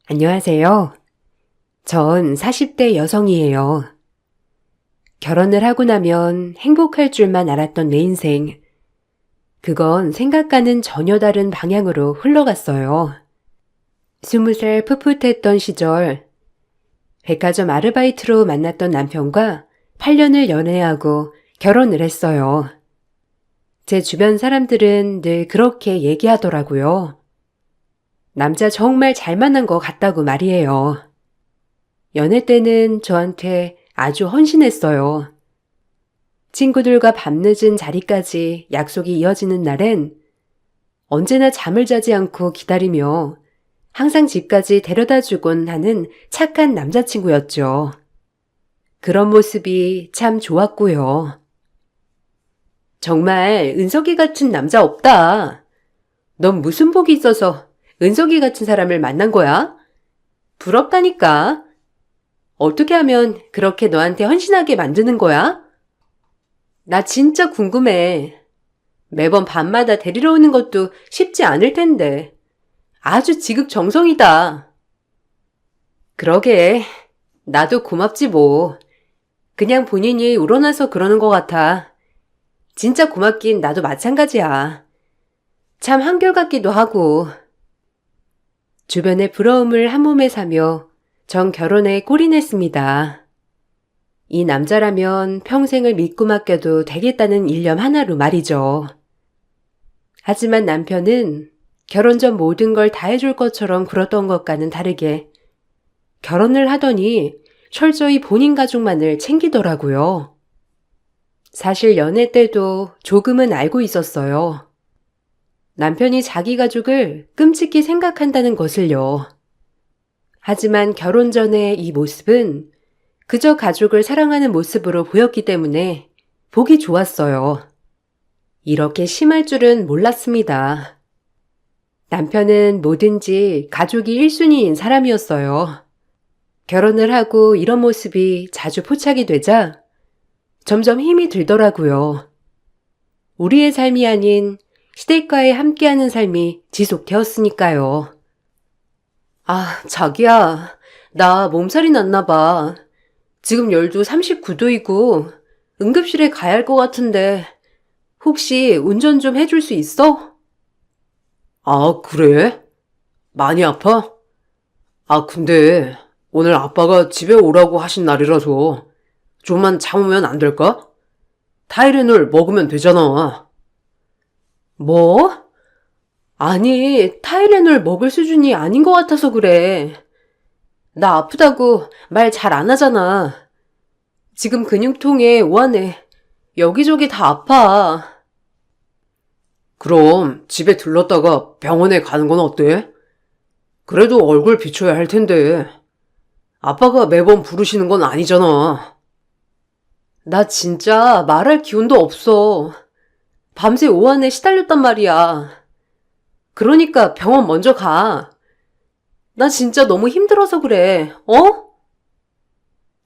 안녕하세요. 전 40대 여성이에요. 결혼을 하고 나면 행복할 줄만 알았던 내 인생. 그건 생각과는 전혀 다른 방향으로 흘러갔어요. 20살 풋풋했던 시절, 백화점 아르바이트로 만났던 남편과 8년을 연애하고 결혼을 했어요. 제 주변 사람들은 늘 그렇게 얘기하더라고요. 남자 정말 잘 만난 것 같다고 말이에요. 연애 때는 저한테 아주 헌신했어요. 친구들과 밤늦은 자리까지 약속이 이어지는 날엔 언제나 잠을 자지 않고 기다리며 항상 집까지 데려다 주곤 하는 착한 남자친구였죠. 그런 모습이 참 좋았고요. 정말 은석이 같은 남자 없다. 넌 무슨 복이 있어서 은석이 같은 사람을 만난 거야? 부럽다니까. 어떻게 하면 그렇게 너한테 헌신하게 만드는 거야? 나 진짜 궁금해. 매번 밤마다 데리러 오는 것도 쉽지 않을 텐데. 아주 지극정성이다. 그러게. 나도 고맙지 뭐. 그냥 본인이 우러나서 그러는 것 같아. 진짜 고맙긴 나도 마찬가지야. 참 한결같기도 하고. 주변의 부러움을 한 몸에 사며 전 결혼에 골인했습니다. 이 남자라면 평생을 믿고 맡겨도 되겠다는 일념 하나로 말이죠. 하지만 남편은 결혼 전 모든 걸 다 해줄 것처럼 굴었던 것과는 다르게 결혼을 하더니 철저히 본인 가족만을 챙기더라고요. 사실 연애 때도 조금은 알고 있었어요. 남편이 자기 가족을 끔찍히 생각한다는 것을요. 하지만 결혼 전의 이 모습은 그저 가족을 사랑하는 모습으로 보였기 때문에 보기 좋았어요. 이렇게 심할 줄은 몰랐습니다. 남편은 뭐든지 가족이 1순위인 사람이었어요. 결혼을 하고 이런 모습이 자주 포착이 되자 점점 힘이 들더라고요. 우리의 삶이 아닌 시댁과의 함께하는 삶이 지속되었으니까요. 아, 자기야. 나 몸살이 났나 봐. 지금 열도 39도이고 응급실에 가야 할 것 같은데 혹시 운전 좀 해줄 수 있어? 아, 그래? 많이 아파? 아, 근데 오늘 아빠가 집에 오라고 하신 날이라서 좀만 참으면 안 될까? 타이레놀 먹으면 되잖아. 뭐? 아니, 타이레놀 먹을 수준이 아닌 것 같아서 그래. 나 아프다고 말 잘 안 하잖아. 지금 근육통에 오한해. 여기저기 다 아파. 그럼 집에 들렀다가 병원에 가는 건 어때? 그래도 얼굴 비춰야 할 텐데. 아빠가 매번 부르시는 건 아니잖아. 나 진짜 말할 기운도 없어. 밤새 오한에 시달렸단 말이야. 그러니까 병원 먼저 가. 나 진짜 너무 힘들어서 그래. 어?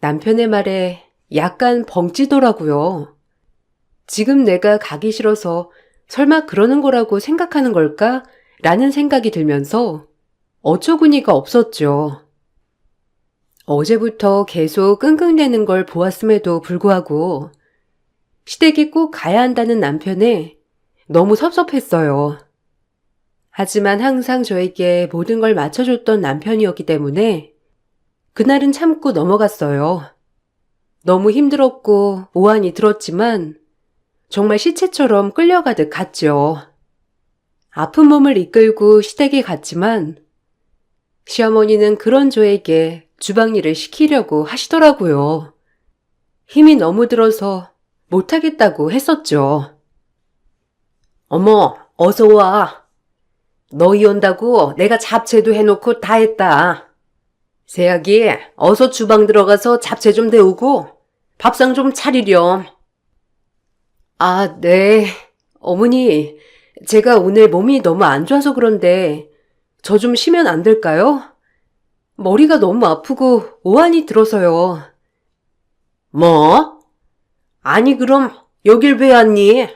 남편의 말에 약간 벙찌더라고요. 지금 내가 가기 싫어서 설마 그러는 거라고 생각하는 걸까? 라는 생각이 들면서 어처구니가 없었죠. 어제부터 계속 끙끙대는 걸 보았음에도 불구하고 시댁에 꼭 가야 한다는 남편에 너무 섭섭했어요. 하지만 항상 저에게 모든 걸 맞춰줬던 남편이었기 때문에 그날은 참고 넘어갔어요. 너무 힘들었고 오한이 들었지만 정말 시체처럼 끌려가듯 갔죠. 아픈 몸을 이끌고 시댁에 갔지만 시어머니는 그런 저에게 주방일을 시키려고 하시더라고요. 힘이 너무 들어서 못하겠다고 했었죠. 어머, 어서 와. 너희 온다고 내가 잡채도 해놓고 다 했다. 새아기, 어서 주방 들어가서 잡채 좀 데우고 밥상 좀 차리렴. 아, 네. 어머니, 제가 오늘 몸이 너무 안 좋아서 그런데 저 좀 쉬면 안 될까요? 머리가 너무 아프고 오한이 들어서요. 뭐? 아니 그럼 여길 왜 왔니?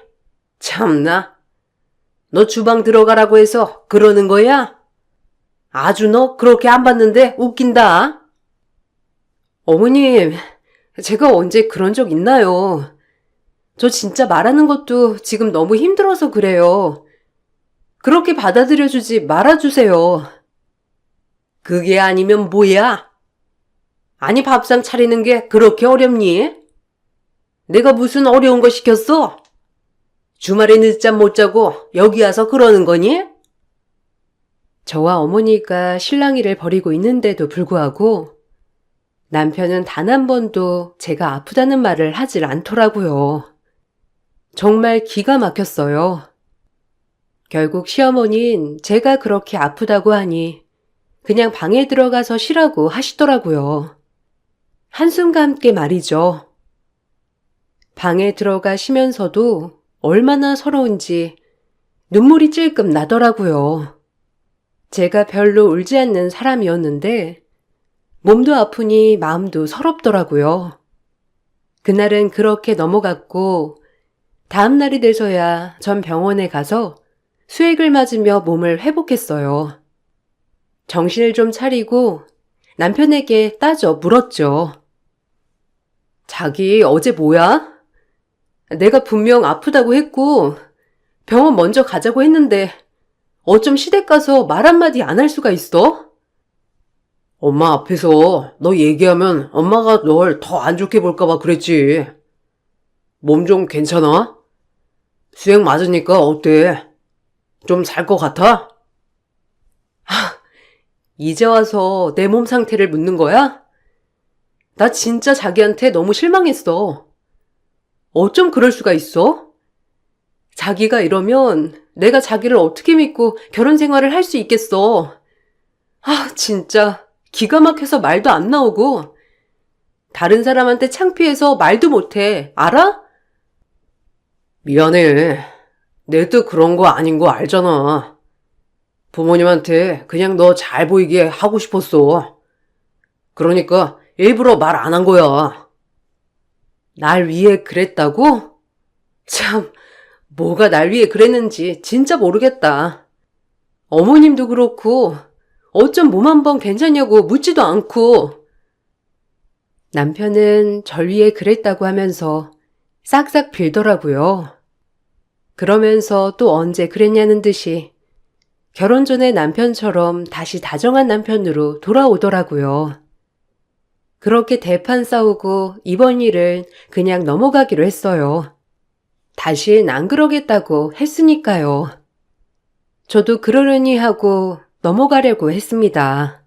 참나. 너 주방 들어가라고 해서 그러는 거야? 아주 너 그렇게 안 봤는데 웃긴다. 어머님, 제가 언제 그런 적 있나요? 저 진짜 말하는 것도 지금 너무 힘들어서 그래요. 그렇게 받아들여주지 말아주세요. 그게 아니면 뭐야? 아니 밥상 차리는 게 그렇게 어렵니? 내가 무슨 어려운 거 시켰어? 주말에 늦잠 못 자고 여기 와서 그러는 거니? 저와 어머니가 실랑이를 벌이고 있는데도 불구하고 남편은 단 한 번도 제가 아프다는 말을 하질 않더라고요. 정말 기가 막혔어요. 결국 시어머니는 제가 그렇게 아프다고 하니 그냥 방에 들어가서 쉬라고 하시더라고요. 한숨과 함께 말이죠. 방에 들어가 쉬면서도 얼마나 서러운지 눈물이 찔끔 나더라고요. 제가 별로 울지 않는 사람이었는데 몸도 아프니 마음도 서럽더라고요. 그날은 그렇게 넘어갔고 다음 날이 돼서야 전 병원에 가서 수액을 맞으며 몸을 회복했어요. 정신을 좀 차리고 남편에게 따져 물었죠. 자기 어제 뭐야? 내가 분명 아프다고 했고 병원 먼저 가자고 했는데 어쩜 시댁 가서 말 한마디 안 할 수가 있어? 엄마 앞에서 너 얘기하면 엄마가 널 더 안 좋게 볼까봐 그랬지. 몸 좀 괜찮아? 수액 맞으니까 어때? 좀 살 것 같아? 이제 와서 내 몸 상태를 묻는 거야? 나 진짜 자기한테 너무 실망했어. 어쩜 그럴 수가 있어? 자기가 이러면 내가 자기를 어떻게 믿고 결혼 생활을 할 수 있겠어. 진짜 기가 막혀서 말도 안 나오고 다른 사람한테 창피해서 말도 못해. 알아? 미안해. 내도 그런 거 아닌 거 알잖아. 부모님한테 그냥 너 잘 보이게 하고 싶었어. 그러니까 일부러 말 안 한 거야. 날 위해 그랬다고? 참, 뭐가 날 위해 그랬는지 진짜 모르겠다. 어머님도 그렇고 어쩜 몸 한 번 괜찮냐고 묻지도 않고. 남편은 절 위해 그랬다고 하면서 싹싹 빌더라고요. 그러면서 또 언제 그랬냐는 듯이 결혼 전에 남편처럼 다시 다정한 남편으로 돌아오더라고요. 그렇게 대판 싸우고 이번 일은 그냥 넘어가기로 했어요. 다신 안 그러겠다고 했으니까요. 저도 그러려니 하고 넘어가려고 했습니다.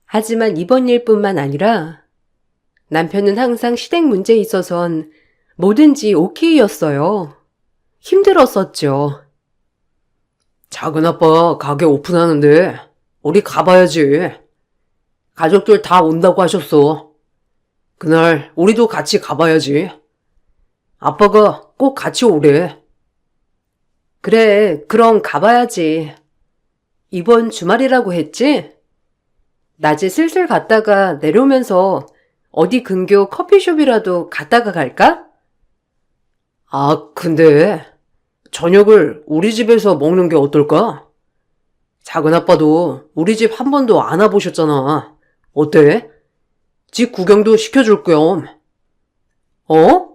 하지만 이번 일뿐만 아니라 남편은 항상 시댁 문제에 있어선 뭐든지 오케이였어요. 힘들었었죠. 작은아빠 가게 오픈하는데 우리 가봐야지. 가족들 다 온다고 하셨어. 그날 우리도 같이 가봐야지. 아빠가 꼭 같이 오래. 그래, 그럼 가봐야지. 이번 주말이라고 했지? 낮에 슬슬 갔다가 내려오면서 어디 근교 커피숍이라도 갔다가 갈까? 근데 저녁을 우리 집에서 먹는 게 어떨까? 작은아빠도 우리 집 한 번도 안 와보셨잖아. 어때? 집 구경도 시켜줄 겸. 어?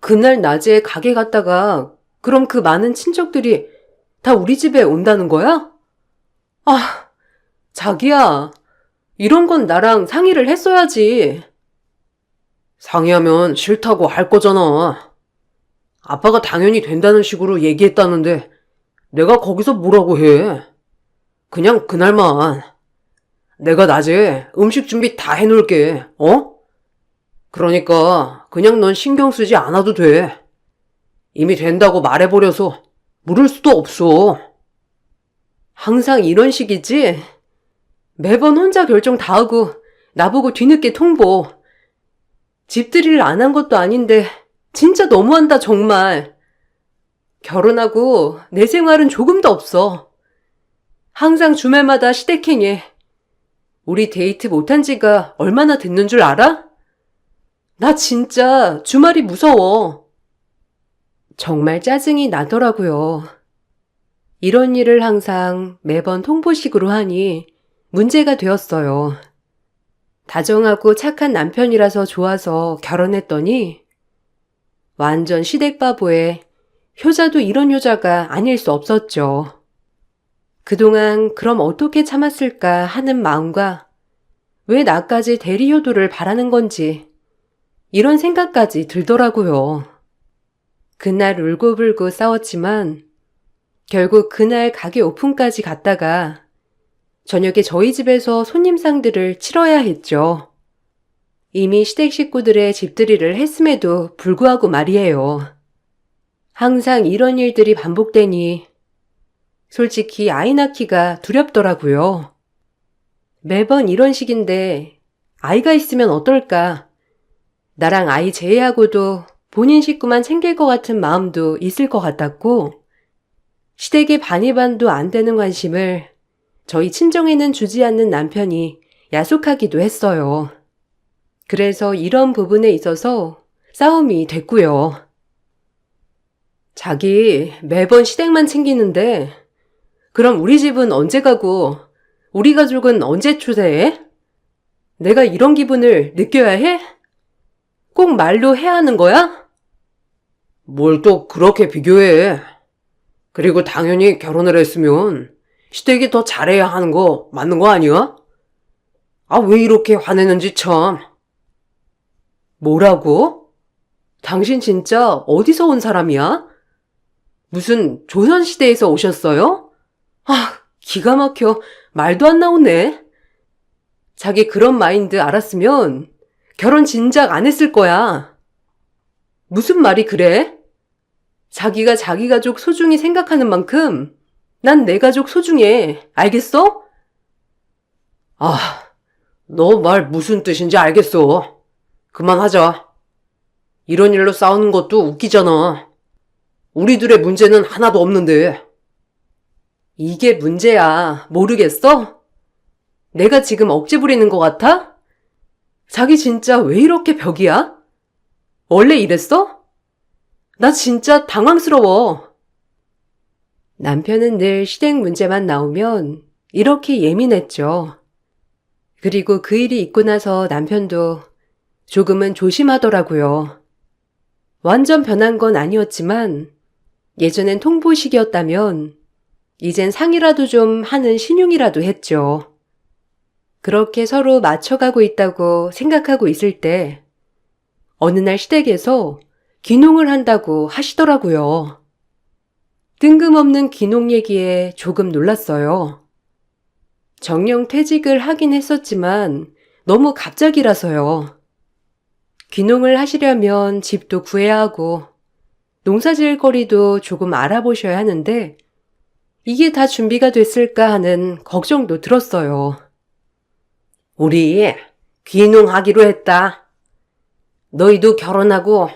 그날 낮에 가게 갔다가 그럼 그 많은 친척들이 다 우리 집에 온다는 거야? 자기야. 이런 건 나랑 상의를 했어야지. 상의하면 싫다고 할 거잖아. 아빠가 당연히 된다는 식으로 얘기했다는데 내가 거기서 뭐라고 해. 그냥 그날만. 내가 낮에 음식 준비 다 해놓을게. 그러니까 그냥 넌 신경 쓰지 않아도 돼. 이미 된다고 말해버려서 물을 수도 없어. 항상 이런 식이지? 매번 혼자 결정 다 하고 나보고 뒤늦게 통보. 집들이를 안 한 것도 아닌데 진짜 너무한다 정말. 결혼하고 내 생활은 조금도 없어. 항상 주말마다 시댁행해. 우리 데이트 못한 지가 얼마나 됐는 줄 알아? 나 진짜 주말이 무서워. 정말 짜증이 나더라고요. 이런 일을 항상 매번 통보식으로 하니 문제가 되었어요. 다정하고 착한 남편이라서 좋아서 결혼했더니 완전 시댁바보에 효자도 이런 효자가 아닐 수 없었죠. 그동안 그럼 어떻게 참았을까 하는 마음과 왜 나까지 대리효도를 바라는 건지 이런 생각까지 들더라고요. 그날 울고불고 싸웠지만 결국 그날 가게 오픈까지 갔다가 저녁에 저희 집에서 손님상들을 치러야 했죠. 이미 시댁 식구들의 집들이를 했음에도 불구하고 말이에요. 항상 이런 일들이 반복되니 솔직히 아이 낳기가 두렵더라고요. 매번 이런 식인데 아이가 있으면 어떨까? 나랑 아이 제외하고도 본인 식구만 챙길 것 같은 마음도 있을 것 같았고 시댁의 반의 반도 안 되는 관심을 저희 친정에는 주지 않는 남편이 야속하기도 했어요. 그래서 이런 부분에 있어서 싸움이 됐고요. 자기 매번 시댁만 챙기는데 그럼 우리 집은 언제 가고 우리 가족은 언제 초대해? 내가 이런 기분을 느껴야 해? 꼭 말로 해야 하는 거야? 뭘 또 그렇게 비교해. 그리고 당연히 결혼을 했으면 시댁이 더 잘해야 하는 거 맞는 거 아니야? 아, 왜 이렇게 화내는지 참. 뭐라고? 당신 진짜 어디서 온 사람이야? 무슨 조선시대에서 오셨어요? 아, 기가 막혀. 말도 안 나오네. 자기 그런 마인드 알았으면 결혼 진작 안 했을 거야. 무슨 말이 그래? 자기가 자기 가족 소중히 생각하는 만큼 난 내 가족 소중해. 알겠어? 아, 너 말 무슨 뜻인지 알겠어. 그만하자. 이런 일로 싸우는 것도 웃기잖아. 우리들의 문제는 하나도 없는데. 이게 문제야. 모르겠어? 내가 지금 억지 부리는 것 같아? 자기 진짜 왜 이렇게 벽이야? 원래 이랬어? 나 진짜 당황스러워. 남편은 늘 시댁 문제만 나오면 이렇게 예민했죠. 그리고 그 일이 있고 나서 남편도 조금은 조심하더라고요. 완전 변한 건 아니었지만 예전엔 통보식이었다면 이젠 상이라도 좀 하는 신용이라도 했죠. 그렇게 서로 맞춰가고 있다고 생각하고 있을 때 어느 날 시댁에서 귀농을 한다고 하시더라고요. 뜬금없는 귀농 얘기에 조금 놀랐어요. 정령 퇴직을 하긴 했었지만 너무 갑자기라서요. 귀농을 하시려면 집도 구해야 하고 농사 지을 거리도 조금 알아보셔야 하는데 이게 다 준비가 됐을까 하는 걱정도 들었어요. 우리 귀농하기로 했다. 너희도 결혼하고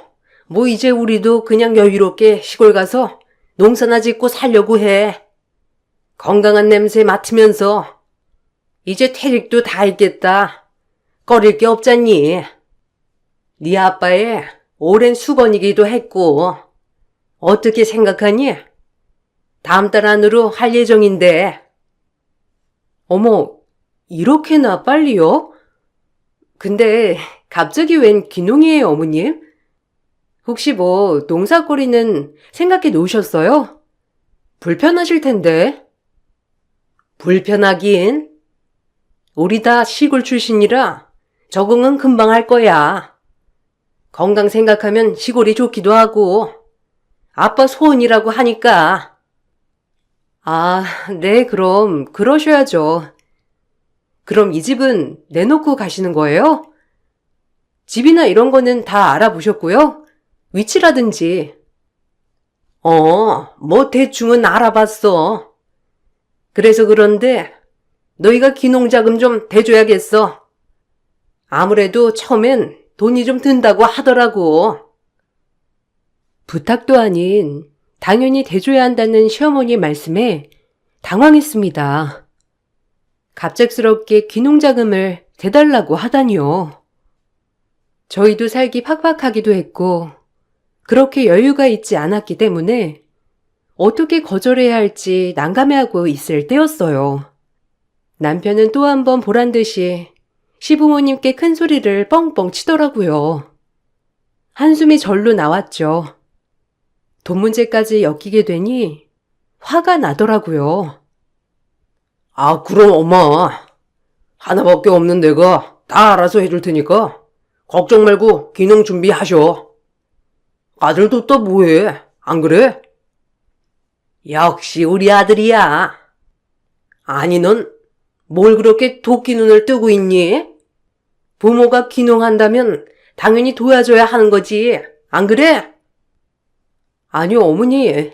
뭐 이제 우리도 그냥 여유롭게 시골 가서 농사나 짓고 살려고 해. 건강한 냄새 맡으면서 이제 퇴직도 다 했겠다. 꺼릴 게 없잖니. 네 아빠의 오랜 수건이기도 했고 어떻게 생각하니? 다음 달 안으로 할 예정인데. 어머, 이렇게나 빨리요? 근데 갑자기 웬 귀농이에요, 어머님? 혹시 뭐 농사거리는 생각해 놓으셨어요? 불편하실 텐데. 불편하긴. 우리 다 시골 출신이라 적응은 금방 할 거야. 건강 생각하면 시골이 좋기도 하고 아빠 소원이라고 하니까. 아, 네, 그럼 그러셔야죠. 그럼 이 집은 내놓고 가시는 거예요? 집이나 이런 거는 다 알아보셨고요? 위치라든지. 뭐 대충은 알아봤어. 그래서 그런데 너희가 귀농자금 좀 대줘야겠어. 아무래도 처음엔 돈이 좀 든다고 하더라고. 부탁도 아닌 당연히 대줘야 한다는 시어머니 말씀에 당황했습니다. 갑작스럽게 귀농자금을 대달라고 하다니요. 저희도 살기 팍팍하기도 했고 그렇게 여유가 있지 않았기 때문에 어떻게 거절해야 할지 난감해하고 있을 때였어요. 남편은 또 한 번 보란 듯이 시부모님께 큰 소리를 뻥뻥 치더라고요. 한숨이 절로 나왔죠. 돈 문제까지 엮이게 되니 화가 나더라고요. 아, 그럼 엄마. 하나밖에 없는 내가 다 알아서 해줄 테니까 걱정 말고 기능 준비하셔. 아들도 또 뭐해? 안 그래? 역시 우리 아들이야. 아니, 넌 뭘 그렇게 도끼 눈을 뜨고 있니? 부모가 귀농한다면 당연히 도와줘야 하는 거지. 안 그래? 아니요, 어머니.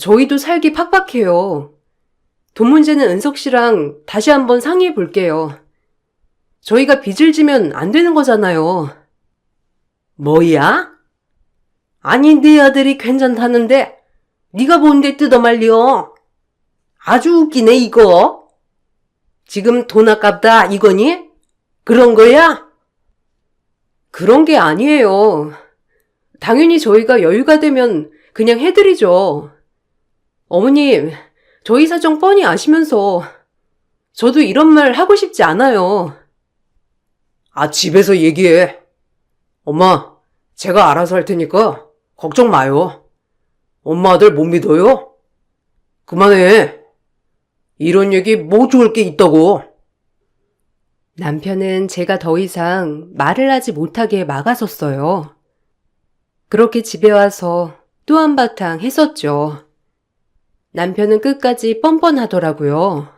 저희도 살기 팍팍해요. 돈 문제는 은석 씨랑 다시 한번 상의해 볼게요. 저희가 빚을 지면 안 되는 거잖아요. 뭐야? 아니, 네 아들이 괜찮다는데 네가 뭔데 뜯어말려? 아주 웃기네, 이거. 지금 돈 아깝다 이거니? 그런 거야? 그런 게 아니에요. 당연히 저희가 여유가 되면 그냥 해드리죠. 어머님, 저희 사정 뻔히 아시면서 저도 이런 말 하고 싶지 않아요. 아, 집에서 얘기해. 엄마, 제가 알아서 할 테니까 걱정 마요. 엄마 아들 못 믿어요? 그만해. 이런 얘기 뭐 좋을 게 있다고. 남편은 제가 더 이상 말을 하지 못하게 막아섰어요. 그렇게 집에 와서 또 한바탕 했었죠. 남편은 끝까지 뻔뻔하더라고요.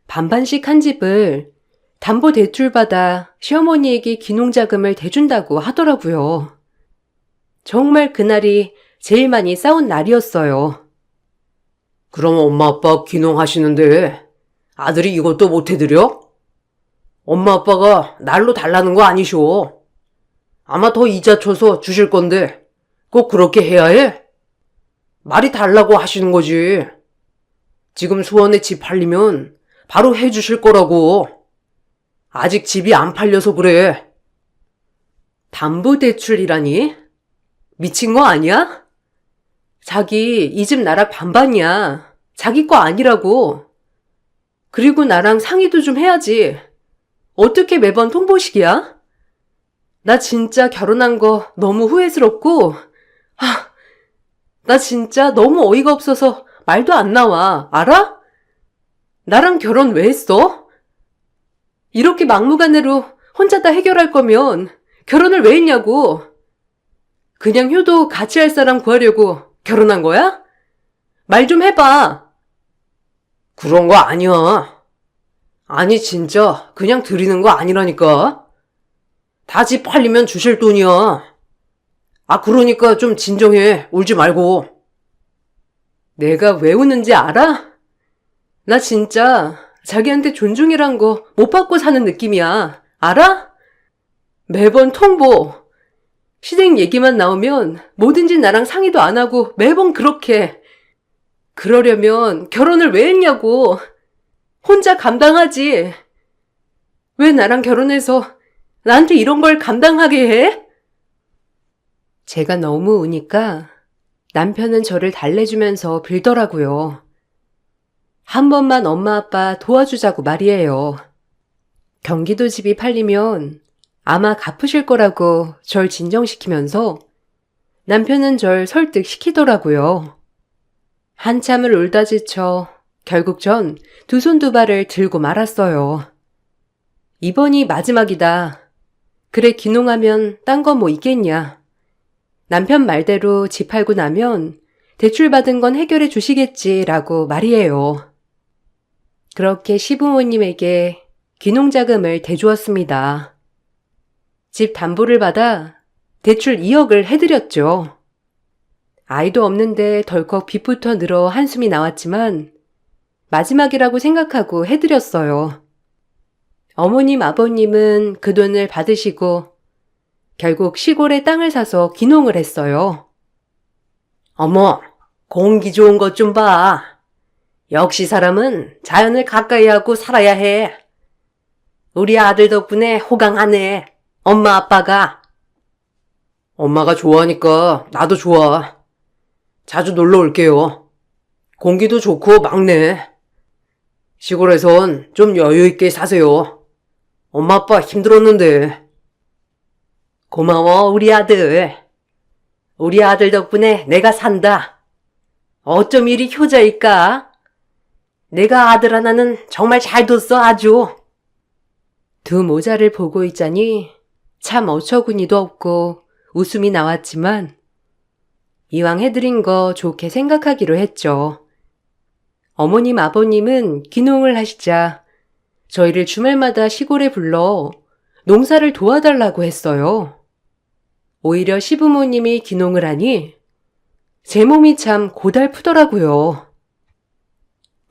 반반씩 한 집을 담보대출받아 시어머니에게 귀농자금을 대준다고 하더라고요. 정말 그날이 제일 많이 싸운 날이었어요. 그럼 엄마 아빠 귀농하시는데 아들이 이것도 못 해드려? 엄마 아빠가 날로 달라는 거 아니쇼. 아마 더 이자 쳐서 주실 건데 꼭 그렇게 해야 해? 말이 달라고 하시는 거지. 지금 수원에 집 팔리면 바로 해주실 거라고. 아직 집이 안 팔려서 그래. 담보대출이라니? 미친 거 아니야? 자기 이 집 나라 반반이야. 자기 거 아니라고. 그리고 나랑 상의도 좀 해야지. 어떻게 매번 통보식이야? 나 진짜 결혼한 거 너무 후회스럽고, 나 진짜 너무 어이가 없어서 말도 안 나와. 알아? 나랑 결혼 왜 했어? 이렇게 막무가내로 혼자 다 해결할 거면 결혼을 왜 했냐고. 그냥 효도 같이 할 사람 구하려고 결혼한 거야? 말 좀 해봐. 그런 거 아니야. 아니, 진짜 그냥 드리는 거 아니라니까. 다 집 팔리면 주실 돈이야. 아, 그러니까 좀 진정해. 울지 말고. 내가 왜 우는지 알아? 나 진짜 자기한테 존중이란 거 못 받고 사는 느낌이야. 알아? 매번 통보. 시댁 얘기만 나오면 뭐든지 나랑 상의도 안 하고 매번 그렇게. 그러려면 결혼을 왜 했냐고. 혼자 감당하지. 왜 나랑 결혼해서 나한테 이런 걸 감당하게 해? 제가 너무 우니까 남편은 저를 달래주면서 빌더라고요. 한 번만 엄마 아빠 도와주자고 말이에요. 경기도 집이 팔리면 아마 갚으실 거라고 절 진정시키면서 남편은 절 설득시키더라고요. 한참을 울다 지쳐 결국 전 두 손 두 발을 들고 말았어요. 이번이 마지막이다. 그래, 귀농하면 딴 거 뭐 있겠냐. 남편 말대로 집 팔고 나면 대출 받은 건 해결해 주시겠지라고 말이에요. 그렇게 시부모님에게 귀농자금을 대주었습니다. 집 담보를 받아 대출 2억을 해드렸죠. 아이도 없는데 덜컥 빚부터 늘어 한숨이 나왔지만 마지막이라고 생각하고 해드렸어요. 어머님, 아버님은 그 돈을 받으시고 결국 시골에 땅을 사서 귀농을 했어요. 어머, 공기 좋은 것 좀 봐. 역시 사람은 자연을 가까이 하고 살아야 해. 우리 아들 덕분에 호강하네. 엄마 아빠가. 엄마가 좋아하니까 나도 좋아. 자주 놀러 올게요. 공기도 좋고 막네. 시골에선 좀 여유 있게 사세요. 엄마 아빠 힘들었는데. 고마워, 우리 아들. 우리 아들 덕분에 내가 산다. 어쩜 이리 효자일까? 내가 아들 하나는 정말 잘 뒀어, 아주. 두 모자를 보고 있자니 참 어처구니도 없고 웃음이 나왔지만 이왕 해드린 거 좋게 생각하기로 했죠. 어머님, 아버님은 귀농을 하시자 저희를 주말마다 시골에 불러 농사를 도와달라고 했어요. 오히려 시부모님이 귀농을 하니 제 몸이 참 고달프더라고요.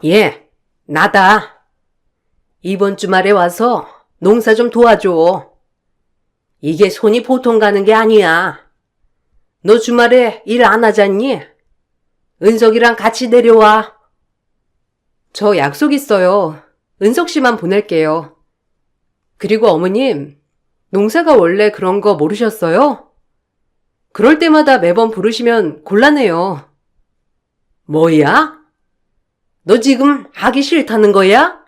예, 나다. 이번 주말에 와서 농사 좀 도와줘. 이게 손이 보통 가는 게 아니야. 너 주말에 일 안 하잖니? 은석이랑 같이 내려와. 저 약속 있어요. 은석 씨만 보낼게요. 그리고 어머님, 농사가 원래 그런 거 모르셨어요? 그럴 때마다 매번 부르시면 곤란해요. 뭐야? 너 지금 하기 싫다는 거야?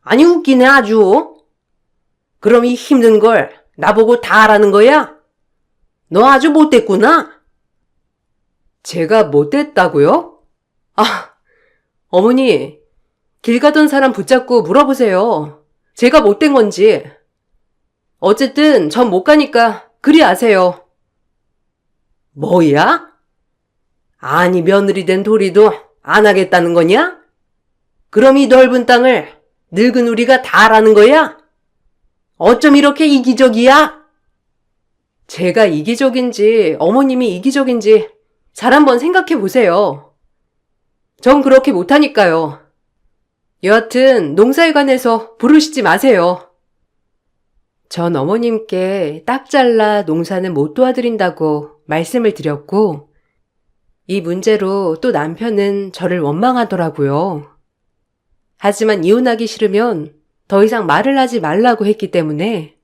아니, 웃기네 아주. 그럼 이 힘든 걸 나보고 다 하라는 거야? 너 아주 못됐구나. 제가 못됐다고요? 아, 어머니, 길 가던 사람 붙잡고 물어보세요. 제가 못된 건지. 어쨌든 전 못 가니까 그리 아세요. 뭐야? 아니, 며느리 된 도리도 안 하겠다는 거냐? 그럼 이 넓은 땅을 늙은 우리가 다 하라는 거야? 어쩜 이렇게 이기적이야? 제가 이기적인지 어머님이 이기적인지 잘 한번 생각해 보세요. 전 그렇게 못하니까요. 여하튼 농사에 관해서 부르시지 마세요. 전 어머님께 딱 잘라 농사는 못 도와드린다고 말씀을 드렸고 이 문제로 또 남편은 저를 원망하더라고요. 하지만 이혼하기 싫으면 더 이상 말을 하지 말라고 했기 때문에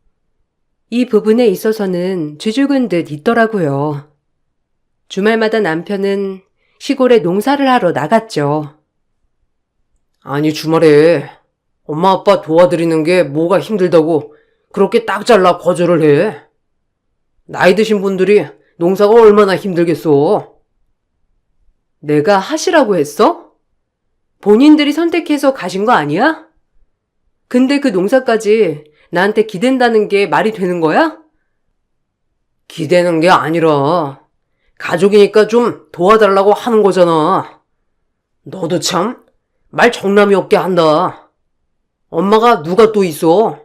이 부분에 있어서는 쥐죽은 듯 있더라고요. 주말마다 남편은 시골에 농사를 하러 나갔죠. 아니, 주말에 엄마 아빠 도와드리는 게 뭐가 힘들다고 그렇게 딱 잘라 거절을 해. 나이 드신 분들이 농사가 얼마나 힘들겠어. 내가 하시라고 했어? 본인들이 선택해서 가신 거 아니야? 근데 그 농사까지 나한테 기댄다는 게 말이 되는 거야? 기대는 게 아니라 가족이니까 좀 도와달라고 하는 거잖아. 너도 참 말 정남이 없게 한다. 엄마가 누가 또 있어?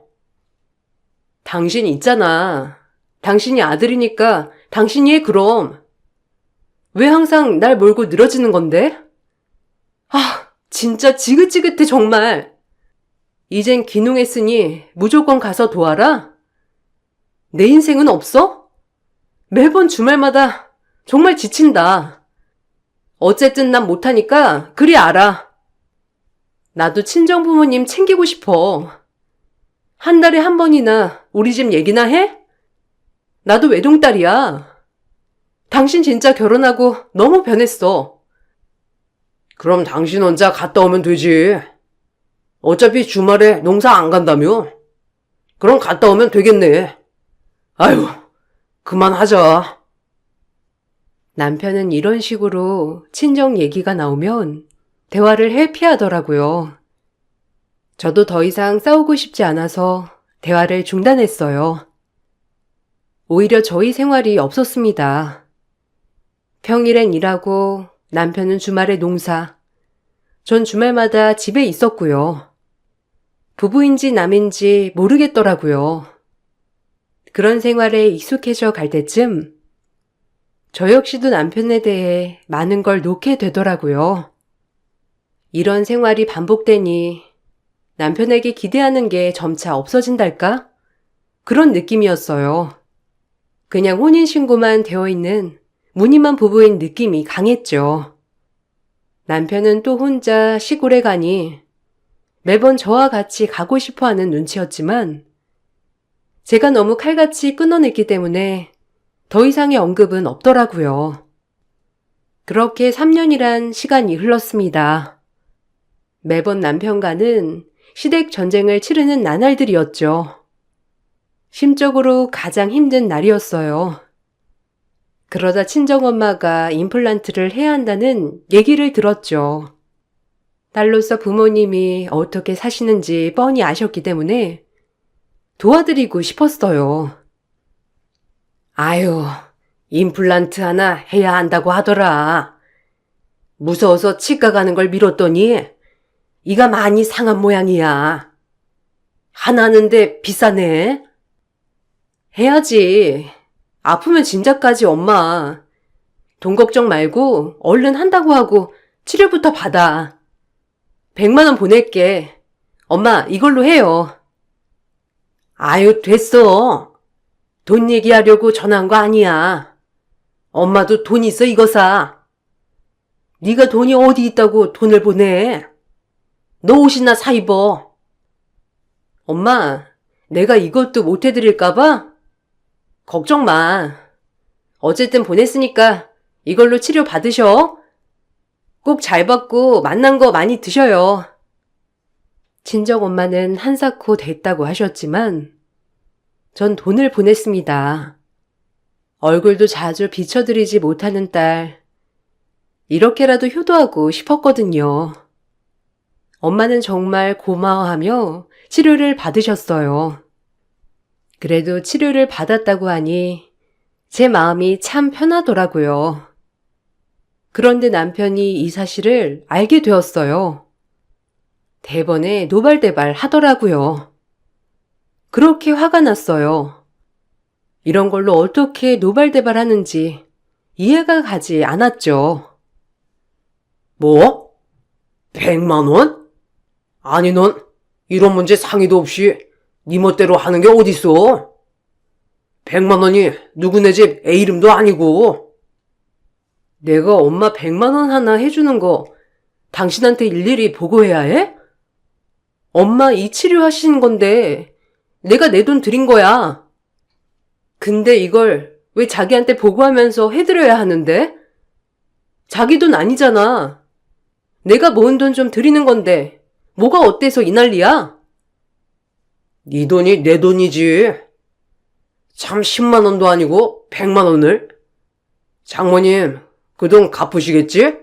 당신 있잖아. 당신이 아들이니까 당신이 해 그럼. 왜 항상 날 몰고 늘어지는 건데? 아, 진짜 지긋지긋해 정말. 이젠 귀농했으니 무조건 가서 도와라? 내 인생은 없어? 매번 주말마다 정말 지친다. 어쨌든 난 못하니까 그리 알아. 나도 친정부모님 챙기고 싶어. 한 달에 한 번이나 우리 집 얘기나 해? 나도 외동딸이야. 당신 진짜 결혼하고 너무 변했어. 그럼 당신 혼자 갔다 오면 되지. 어차피 주말에 농사 안 간다며? 그럼 갔다 오면 되겠네. 아유, 그만하자. 남편은 이런 식으로 친정 얘기가 나오면 대화를 회피하더라고요. 저도 더 이상 싸우고 싶지 않아서 대화를 중단했어요. 오히려 저희 생활이 없었습니다. 평일엔 일하고 남편은 주말에 농사, 전 주말마다 집에 있었고요. 부부인지 남인지 모르겠더라고요. 그런 생활에 익숙해져 갈 때쯤 저 역시도 남편에 대해 많은 걸 놓게 되더라고요. 이런 생활이 반복되니 남편에게 기대하는 게 점차 없어진달까? 그런 느낌이었어요. 그냥 혼인신고만 되어 있는 무늬만 부부인 느낌이 강했죠. 남편은 또 혼자 시골에 가니 매번 저와 같이 가고 싶어 하는 눈치였지만 제가 너무 칼같이 끊어냈기 때문에 더 이상의 언급은 없더라고요. 그렇게 3년이란 시간이 흘렀습니다. 매번 남편과는 시댁 전쟁을 치르는 나날들이었죠. 심적으로 가장 힘든 날이었어요. 그러다 친정엄마가 임플란트를 해야 한다는 얘기를 들었죠. 딸로서 부모님이 어떻게 사시는지 뻔히 아셨기 때문에 도와드리고 싶었어요. 아유, 임플란트 하나 해야 한다고 하더라. 무서워서 치과 가는 걸 미뤘더니 이가 많이 상한 모양이야. 하나 하는데 비싸네. 해야지. 아프면 진작까지 엄마. 돈 걱정 말고 얼른 한다고 하고 치료부터 받아. 100만 원 보낼게. 엄마 이걸로 해요. 아유 됐어. 돈 얘기하려고 전화한 거 아니야. 엄마도 돈 있어 이거 사. 네가 돈이 어디 있다고 돈을 보내. 너 옷이나 사 입어. 엄마 내가 이것도 못 해드릴까 봐? 걱정 마. 어쨌든 보냈으니까 이걸로 치료 받으셔. 꼭 잘 받고 맛난 거 많이 드셔요. 친정엄마는 한사코 됐다고 하셨지만 전 돈을 보냈습니다. 얼굴도 자주 비춰드리지 못하는 딸. 이렇게라도 효도하고 싶었거든요. 엄마는 정말 고마워하며 치료를 받으셨어요. 그래도 치료를 받았다고 하니 제 마음이 참 편하더라고요. 그런데 남편이 이 사실을 알게 되었어요. 대번에 노발대발 하더라고요. 그렇게 화가 났어요. 이런 걸로 어떻게 노발대발 하는지 이해가 가지 않았죠. 뭐? 100만 원? 아니 넌 이런 문제 상의도 없이 네 멋대로 하는 게 어딨어? 100만 원이 누구네 집 애 이름도 아니고. 내가 엄마 100만 원 하나 해주는 거 당신한테 일일이 보고해야 해? 엄마 이 치료하시는 건데 내가 내 돈 드린 거야. 근데 이걸 왜 자기한테 보고하면서 해드려야 하는데? 자기 돈 아니잖아. 내가 모은 돈 좀 드리는 건데 뭐가 어때서 이 난리야? 네 돈이 내 돈이지. 참 10만 원도 아니고 100만 원을. 장모님 그 돈 갚으시겠지?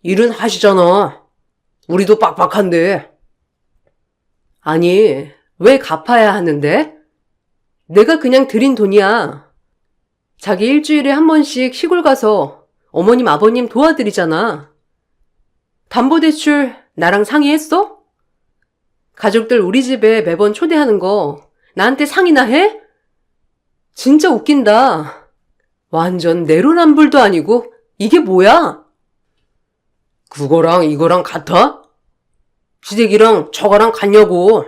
일은 하시잖아. 우리도 빡빡한데. 아니 왜 갚아야 하는데? 내가 그냥 드린 돈이야. 자기 일주일에 한 번씩 시골 가서 어머님 아버님 도와드리잖아. 담보대출 나랑 상의했어? 가족들 우리 집에 매번 초대하는 거 나한테 상의나 해? 진짜 웃긴다. 완전 내로남불도 아니고 이게 뭐야? 그거랑 이거랑 같아? 시댁이랑 처가랑 같냐고.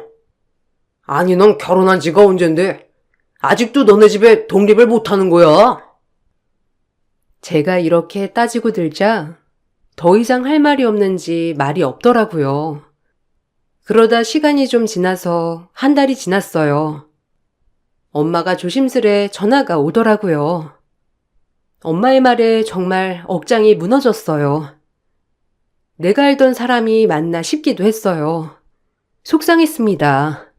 아니 넌 결혼한 지가 언젠데 아직도 너네 집에 독립을 못하는 거야. 제가 이렇게 따지고 들자 더 이상 할 말이 없는지 말이 없더라고요. 그러다 시간이 좀 지나서 한 달이 지났어요. 엄마가 조심스레 전화가 오더라고요. 엄마의 말에 정말 억장이 무너졌어요. 내가 알던 사람이 맞나 싶기도 했어요. 속상했습니다.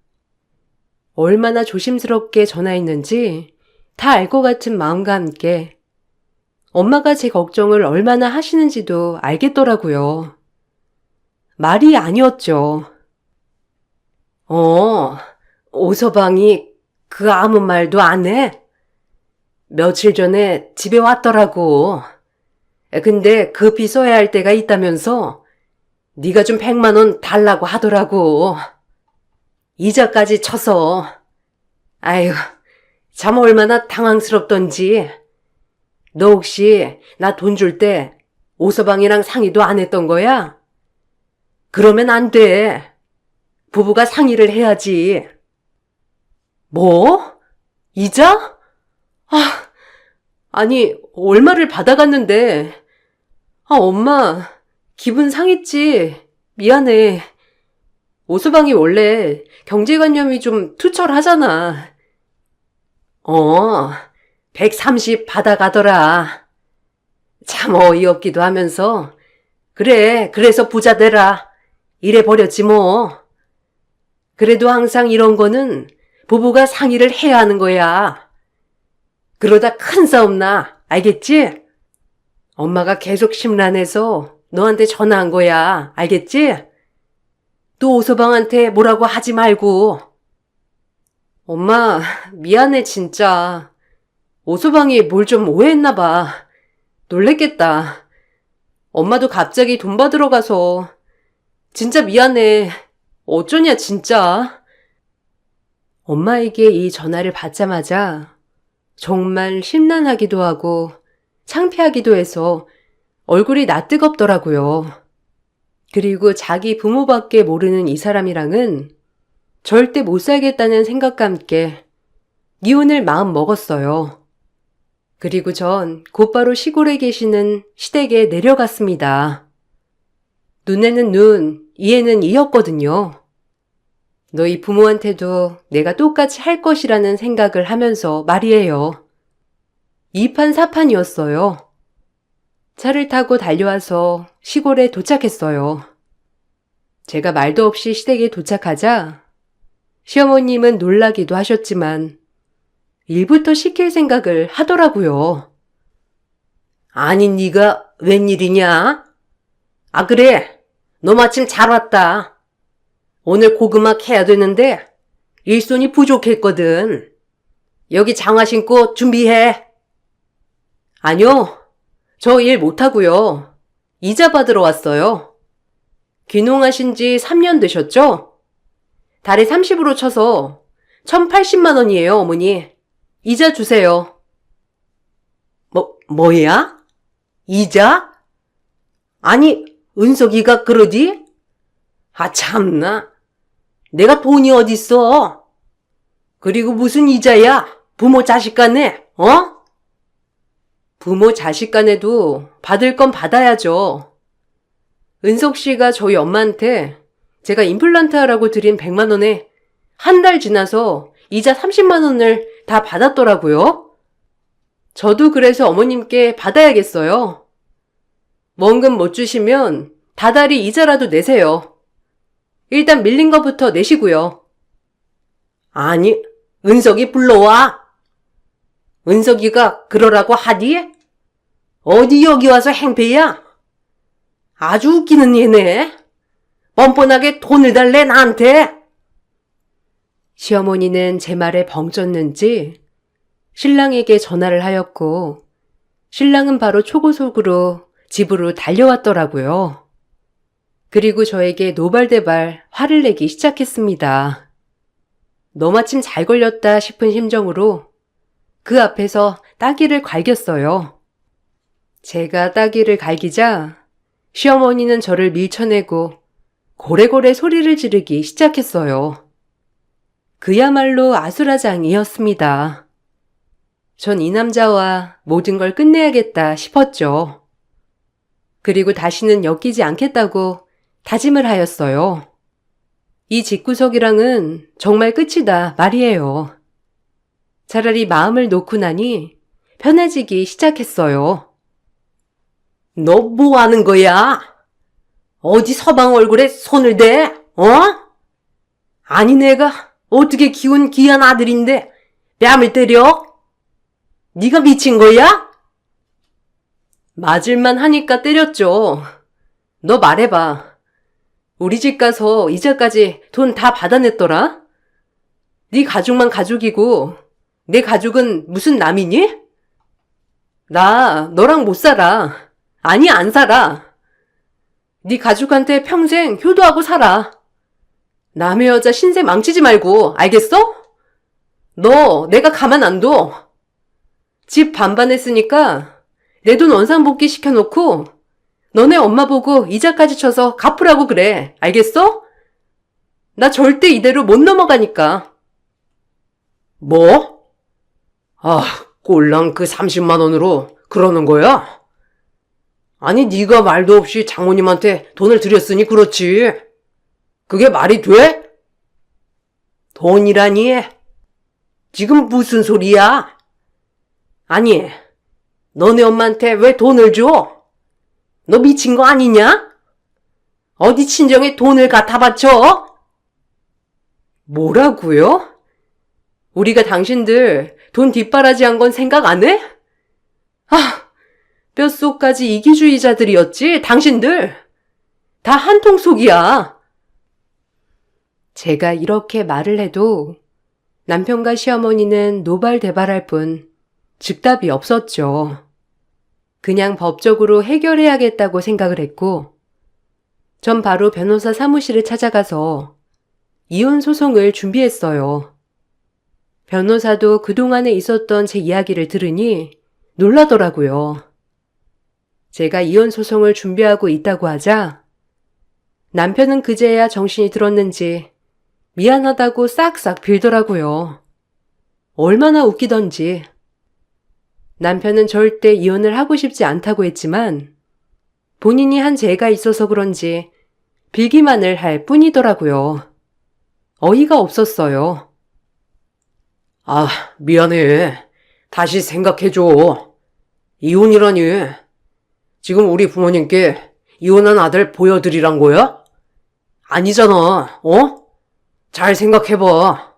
얼마나 조심스럽게 전화했는지 다 알 것 같은 마음과 함께 엄마가 제 걱정을 얼마나 하시는지도 알겠더라고요. 말이 아니었죠. 오서방이 그 아무 말도 안 해? 며칠 전에 집에 왔더라고. 근데 급히 써야 할 때가 있다면서 네가 좀 100만 원 달라고 하더라고. 이자까지 쳐서. 아유, 참 얼마나 당황스럽던지. 너 혹시 나 돈 줄 때 오서방이랑 상의도 안 했던 거야? 그러면 안 돼. 부부가 상의를 해야지. 뭐? 이자? 아니, 얼마를 받아갔는데. 엄마, 기분 상했지. 미안해. 오서방이 원래 경제관념이 좀 투철하잖아. 130 받아가더라. 참 어이없기도 하면서 그래, 그래서 부자 되라. 이래 버렸지 뭐. 그래도 항상 이런 거는 부부가 상의를 해야 하는 거야. 그러다 큰 싸움 나. 알겠지? 엄마가 계속 심란해서 너한테 전화한 거야. 알겠지? 또 오서방한테 뭐라고 하지 말고. 엄마, 미안해 진짜. 오서방이 뭘 좀 오해했나 봐. 놀랬겠다. 엄마도 갑자기 돈 받으러 가서. 진짜 미안해. 어쩌냐 진짜. 엄마에게 이 전화를 받자마자 정말 심란하기도 하고 창피하기도 해서 얼굴이 낯뜨겁더라고요. 그리고 자기 부모밖에 모르는 이 사람이랑은 절대 못 살겠다는 생각과 함께 이혼을 마음 먹었어요. 그리고 전 곧바로 시골에 계시는 시댁에 내려갔습니다. 눈에는 눈, 이에는 이였거든요. 너희 부모한테도 내가 똑같이 할 것이라는 생각을 하면서 말이에요. 이판사판이었어요. 차를 타고 달려와서 시골에 도착했어요. 제가 말도 없이 시댁에 도착하자 시어머님은 놀라기도 하셨지만 일부터 시킬 생각을 하더라고요. 아니 네가 웬일이냐? 아 그래, 너 마침 잘 왔다. 오늘 고구마 캐야 되는데 일손이 부족했거든. 여기 장화 신고 준비해. 아니요, 저 일 못하고요. 이자 받으러 왔어요. 귀농하신 지 3년 되셨죠? 달에 30으로 쳐서 1,080만 원이에요, 어머니. 이자 주세요. 뭐야? 이자? 아니, 은석이가 그러지? 아, 참나. 내가 돈이 어딨어? 그리고 무슨 이자야? 부모 자식 간에, 어? 부모 자식 간에도 받을 건 받아야죠. 은석 씨가 저희 엄마한테 제가 임플란트 하라고 드린 100만 원에 한 달 지나서 이자 30만 원을 다 받았더라고요. 저도 그래서 어머님께 받아야겠어요. 원금 못 주시면 다달이 이자라도 내세요. 일단 밀린 거부터 내시고요. 아니, 은석이 불러와. 은석이가 그러라고 하디? 어디 여기 와서 행패야? 아주 웃기는 얘네. 뻔뻔하게 돈을 달래 나한테. 시어머니는 제 말에 벙쪘는지 신랑에게 전화를 하였고 신랑은 바로 초고속으로 집으로 달려왔더라고요. 그리고 저에게 노발대발 화를 내기 시작했습니다. 너 마침 잘 걸렸다 싶은 심정으로 그 앞에서 따귀를 갈겼어요. 제가 따귀를 갈기자 시어머니는 저를 밀쳐내고 고래고래 소리를 지르기 시작했어요. 그야말로 아수라장이었습니다. 전 이 남자와 모든 걸 끝내야겠다 싶었죠. 그리고 다시는 엮이지 않겠다고 다짐을 하였어요. 이 집구석이랑은 정말 끝이다 말이에요. 차라리 마음을 놓고 나니 편해지기 시작했어요. 너 뭐 하는 거야? 어디 서방 얼굴에 손을 대? 어? 아니 내가 어떻게 키운 귀한 아들인데 뺨을 때려? 네가 미친 거야? 맞을만 하니까 때렸죠. 너 말해봐. 우리 집 가서 이자까지 돈 다 받아냈더라? 네 가족만 가족이고 내 가족은 무슨 남이니? 나 너랑 못 살아. 아니 안 살아. 네 가족한테 평생 효도하고 살아. 남의 여자 신세 망치지 말고 알겠어? 너 내가 가만 안 둬. 집 반반 했으니까 내 돈 원상복귀 시켜놓고 너네 엄마 보고 이자까지 쳐서 갚으라고 그래. 알겠어? 나 절대 이대로 못 넘어가니까. 뭐? 아, 꼴랑 그 30만 원으로 그러는 거야? 아니 네가 말도 없이 장모님한테 돈을 드렸으니 그렇지. 그게 말이 돼? 돈이라니? 지금 무슨 소리야? 아니, 너네 엄마한테 왜 돈을 줘? 너 미친 거 아니냐? 어디 친정에 돈을 갖다 바쳐? 뭐라고요? 우리가 당신들 돈 뒷바라지한 건 생각 안 해? 아, 뼛속까지 이기주의자들이었지, 당신들. 다 한통 속이야. 제가 이렇게 말을 해도 남편과 시어머니는 노발대발할 뿐 즉답이 없었죠. 그냥 법적으로 해결해야겠다고 생각을 했고, 전 바로 변호사 사무실에 찾아가서 이혼 소송을 준비했어요. 변호사도 그동안에 있었던 제 이야기를 들으니 놀라더라고요. 제가 이혼 소송을 준비하고 있다고 하자 남편은 그제야 정신이 들었는지 미안하다고 싹싹 빌더라고요. 얼마나 웃기던지. 남편은 절대 이혼을 하고 싶지 않다고 했지만 본인이 한 죄가 있어서 그런지 빌기만을 할 뿐이더라고요. 어이가 없었어요. 아, 미안해. 다시 생각해줘. 이혼이라니. 지금 우리 부모님께 이혼한 아들 보여드리란 거야? 아니잖아, 어? 잘 생각해봐.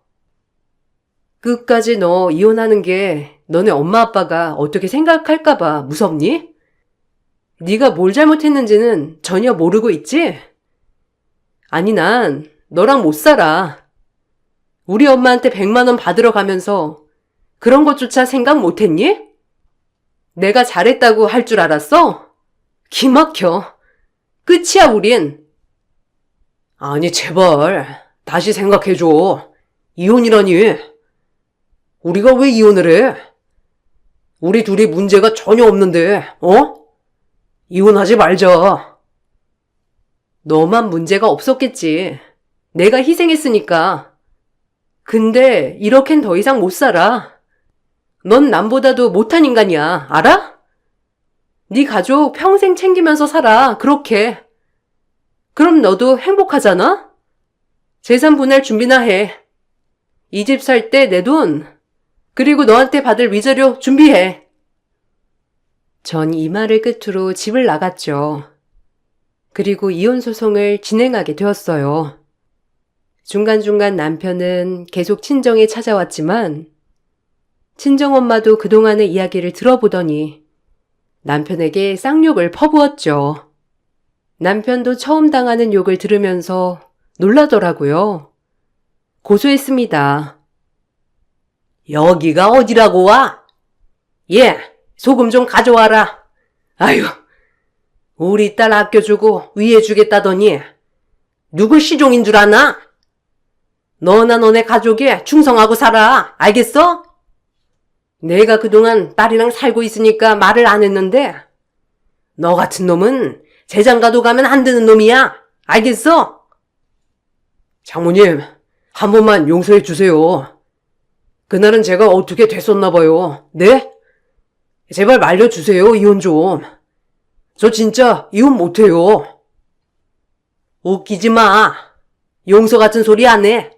끝까지 너 이혼하는 게 너네 엄마 아빠가 어떻게 생각할까봐 무섭니? 네가 뭘 잘못했는지는 전혀 모르고 있지? 아니, 난 너랑 못 살아. 우리 엄마한테 100만 원 받으러 가면서 그런 것조차 생각 못했니? 내가 잘했다고 할 줄 알았어? 기막혀. 끝이야, 우린. 아니, 제발 다시 생각해줘. 이혼이라니. 우리가 왜 이혼을 해? 우리 둘이 문제가 전혀 없는데, 어? 이혼하지 말자. 너만 문제가 없었겠지. 내가 희생했으니까. 근데 이렇겐 더 이상 못 살아. 넌 남보다도 못한 인간이야. 알아? 네 가족 평생 챙기면서 살아. 그렇게. 그럼 너도 행복하잖아? 재산 분할 준비나 해. 이 집 살 때 내 돈, 그리고 너한테 받을 위자료 준비해. 전 이 말을 끝으로 집을 나갔죠. 그리고 이혼 소송을 진행하게 되었어요. 중간중간 남편은 계속 친정에 찾아왔지만 친정엄마도 그동안의 이야기를 들어보더니 남편에게 쌍욕을 퍼부었죠. 남편도 처음 당하는 욕을 들으면서 놀라더라고요. 고소했습니다. 여기가 어디라고 와? 예, 소금 좀 가져와라. 아유, 우리 딸 아껴주고 위해주겠다더니 누구 시종인 줄 아나? 너나 너네 가족에 충성하고 살아. 알겠어? 내가 그동안 딸이랑 살고 있으니까 말을 안 했는데 너 같은 놈은 재장가도 가면 안 되는 놈이야. 알겠어? 장모님, 한 번만 용서해 주세요. 그날은 제가 어떻게 됐었나 봐요. 네? 제발 말려주세요, 이혼 좀. 저 진짜 이혼 못해요. 웃기지 마. 용서 같은 소리 안 해.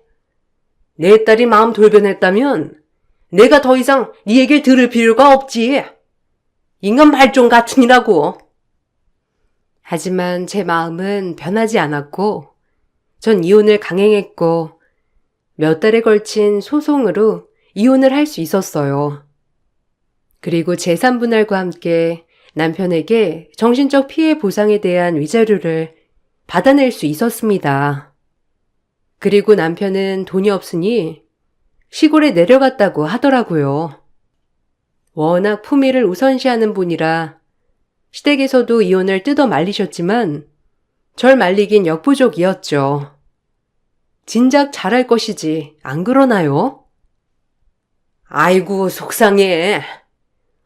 내 딸이 마음 돌변했다면 내가 더 이상 네 얘기를 들을 필요가 없지. 인간 발종 같으니라고. 하지만 제 마음은 변하지 않았고 전 이혼을 강행했고 몇 달에 걸친 소송으로 이혼을 할 수 있었어요. 그리고 재산 분할과 함께 남편에게 정신적 피해 보상에 대한 위자료를 받아낼 수 있었습니다. 그리고 남편은 돈이 없으니 시골에 내려갔다고 하더라고요. 워낙 품위를 우선시하는 분이라 시댁에서도 이혼을 뜯어 말리셨지만 절 말리긴 역부족이었죠. 진작 잘할 것이지 안 그러나요? 아이고 속상해.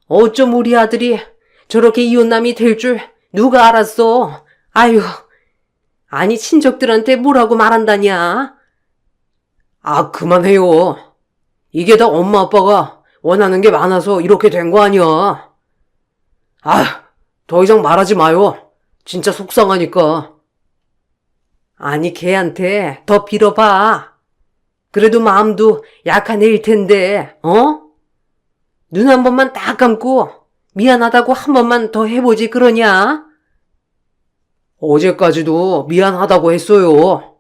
어쩜 우리 아들이 저렇게 이혼남이 될 줄 누가 알았어. 아유, 아니 친척들한테 뭐라고 말한다냐. 아, 그만해요. 이게 다 엄마 아빠가 원하는 게 많아서 이렇게 된 거 아니야. 아, 더 이상 말하지 마요. 진짜 속상하니까. 아니 걔한테 더 빌어봐. 그래도 마음도 약한 애일 텐데, 어? 눈 한 번만 딱 감고 미안하다고 한 번만 더 해보지 그러냐? 어제까지도 미안하다고 했어요.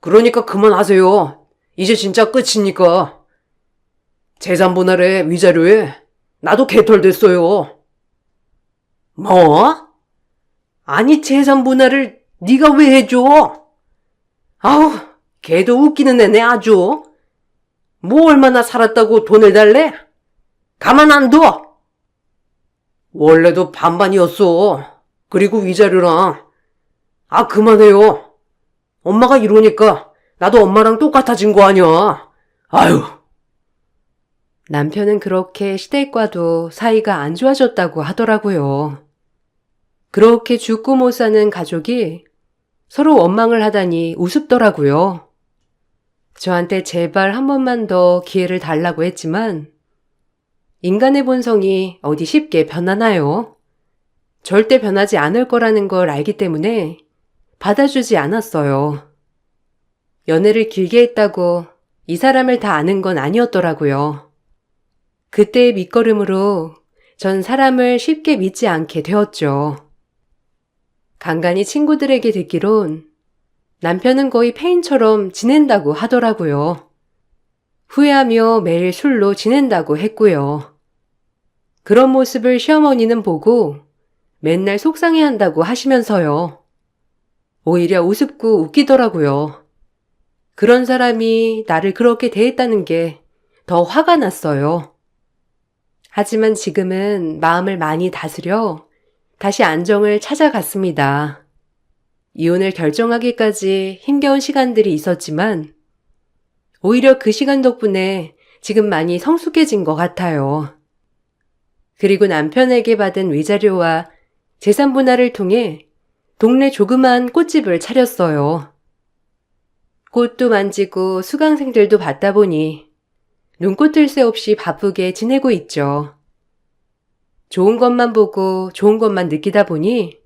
그러니까 그만하세요. 이제 진짜 끝이니까. 재산 분할의 위자료에 나도 개털됐어요. 뭐? 아니 재산 분할을 네가 왜 해줘? 아우, 걔도 웃기는 애네 아주. 뭐 얼마나 살았다고 돈을 달래? 가만 안 둬. 원래도 반반이었어. 그리고 위자료랑. 아, 그만해요. 엄마가 이러니까 나도 엄마랑 똑같아진 거 아니야. 아유. 남편은 그렇게 시댁과도 사이가 안 좋아졌다고 하더라고요. 그렇게 죽고 못 사는 가족이 서로 원망을 하다니 우습더라고요. 저한테 제발 한 번만 더 기회를 달라고 했지만 인간의 본성이 어디 쉽게 변하나요? 절대 변하지 않을 거라는 걸 알기 때문에 받아주지 않았어요. 연애를 길게 했다고 이 사람을 다 아는 건 아니었더라고요. 그때의 밑거름으로 전 사람을 쉽게 믿지 않게 되었죠. 간간히 친구들에게 듣기론 남편은 거의 페인처럼 지낸다고 하더라고요. 후회하며 매일 술로 지낸다고 했고요. 그런 모습을 시어머니는 보고 맨날 속상해한다고 하시면서요. 오히려 우습고 웃기더라고요. 그런 사람이 나를 그렇게 대했다는 게 더 화가 났어요. 하지만 지금은 마음을 많이 다스려 다시 안정을 찾아갔습니다. 이혼을 결정하기까지 힘겨운 시간들이 있었지만 오히려 그 시간 덕분에 지금 많이 성숙해진 것 같아요. 그리고 남편에게 받은 위자료와 재산 분할을 통해 동네 조그만 꽃집을 차렸어요. 꽃도 만지고 수강생들도 받다 보니 눈꽃을 새 없이 바쁘게 지내고 있죠. 좋은 것만 보고 좋은 것만 느끼다 보니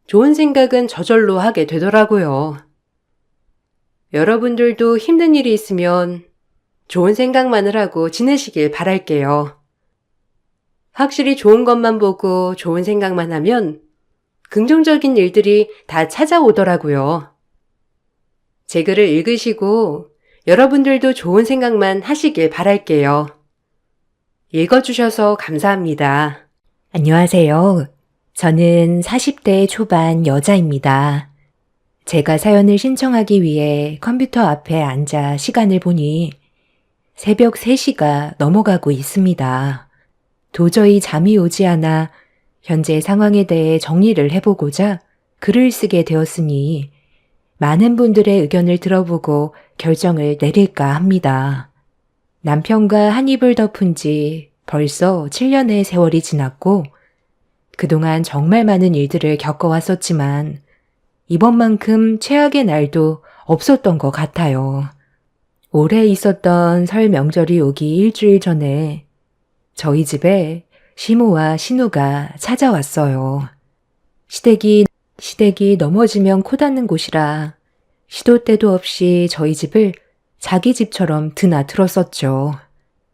좋은 생각은 저절로 하게 되더라고요. 여러분들도 힘든 일이 있으면 좋은 생각만을 하고 지내시길 바랄게요. 확실히 좋은 것만 보고 좋은 생각만 하면 긍정적인 일들이 다 찾아오더라고요. 제 글을 읽으시고 여러분들도 좋은 생각만 하시길 바랄게요. 읽어주셔서 감사합니다. 안녕하세요. 저는 40대 초반 여자입니다. 제가 사연을 신청하기 위해 컴퓨터 앞에 앉아 시간을 보니 새벽 3시가 넘어가고 있습니다. 도저히 잠이 오지 않아 현재 상황에 대해 정리를 해보고자 글을 쓰게 되었으니 많은 분들의 의견을 들어보고 결정을 내릴까 합니다. 남편과 한 입을 덮은 지 벌써 7년의 세월이 지났고 그동안 정말 많은 일들을 겪어왔었지만 이번만큼 최악의 날도 없었던 것 같아요. 올해 있었던 설 명절이 오기 일주일 전에 저희 집에 시모와 신우가 찾아왔어요. 시댁이 넘어지면 코 닿는 곳이라 시도 때도 없이 저희 집을 자기 집처럼 드나들었었죠.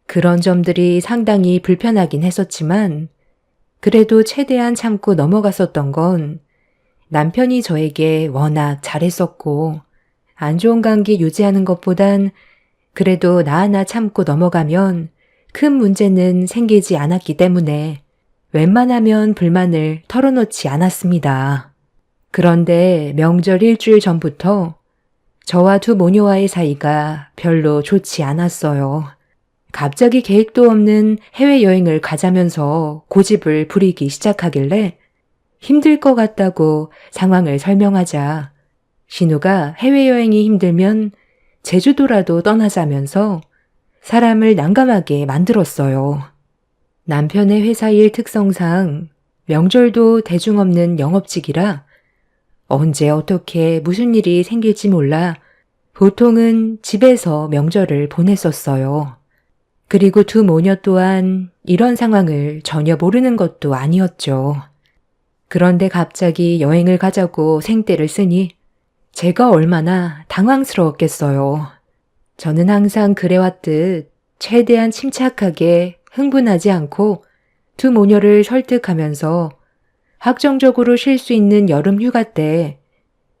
그런 점들이 상당히 불편하긴 했었지만 그래도 최대한 참고 넘어갔었던 건 남편이 저에게 워낙 잘했었고 안 좋은 관계 유지하는 것보단 그래도 나 하나 참고 넘어가면 큰 문제는 생기지 않았기 때문에 웬만하면 불만을 털어놓지 않았습니다. 그런데 명절 일주일 전부터 저와 두 모녀와의 사이가 별로 좋지 않았어요. 갑자기 계획도 없는 해외여행을 가자면서 고집을 부리기 시작하길래 힘들 것 같다고 상황을 설명하자 신우가 해외여행이 힘들면 제주도라도 떠나자면서 사람을 난감하게 만들었어요. 남편의 회사 일 특성상 명절도 대중 없는 영업직이라 언제 어떻게 무슨 일이 생길지 몰라 보통은 집에서 명절을 보냈었어요. 그리고 두 모녀 또한 이런 상황을 전혀 모르는 것도 아니었죠. 그런데 갑자기 여행을 가자고 생떼를 쓰니 제가 얼마나 당황스러웠겠어요. 저는 항상 그래왔듯 최대한 침착하게 흥분하지 않고 두 모녀를 설득하면서 확정적으로 쉴 수 있는 여름 휴가 때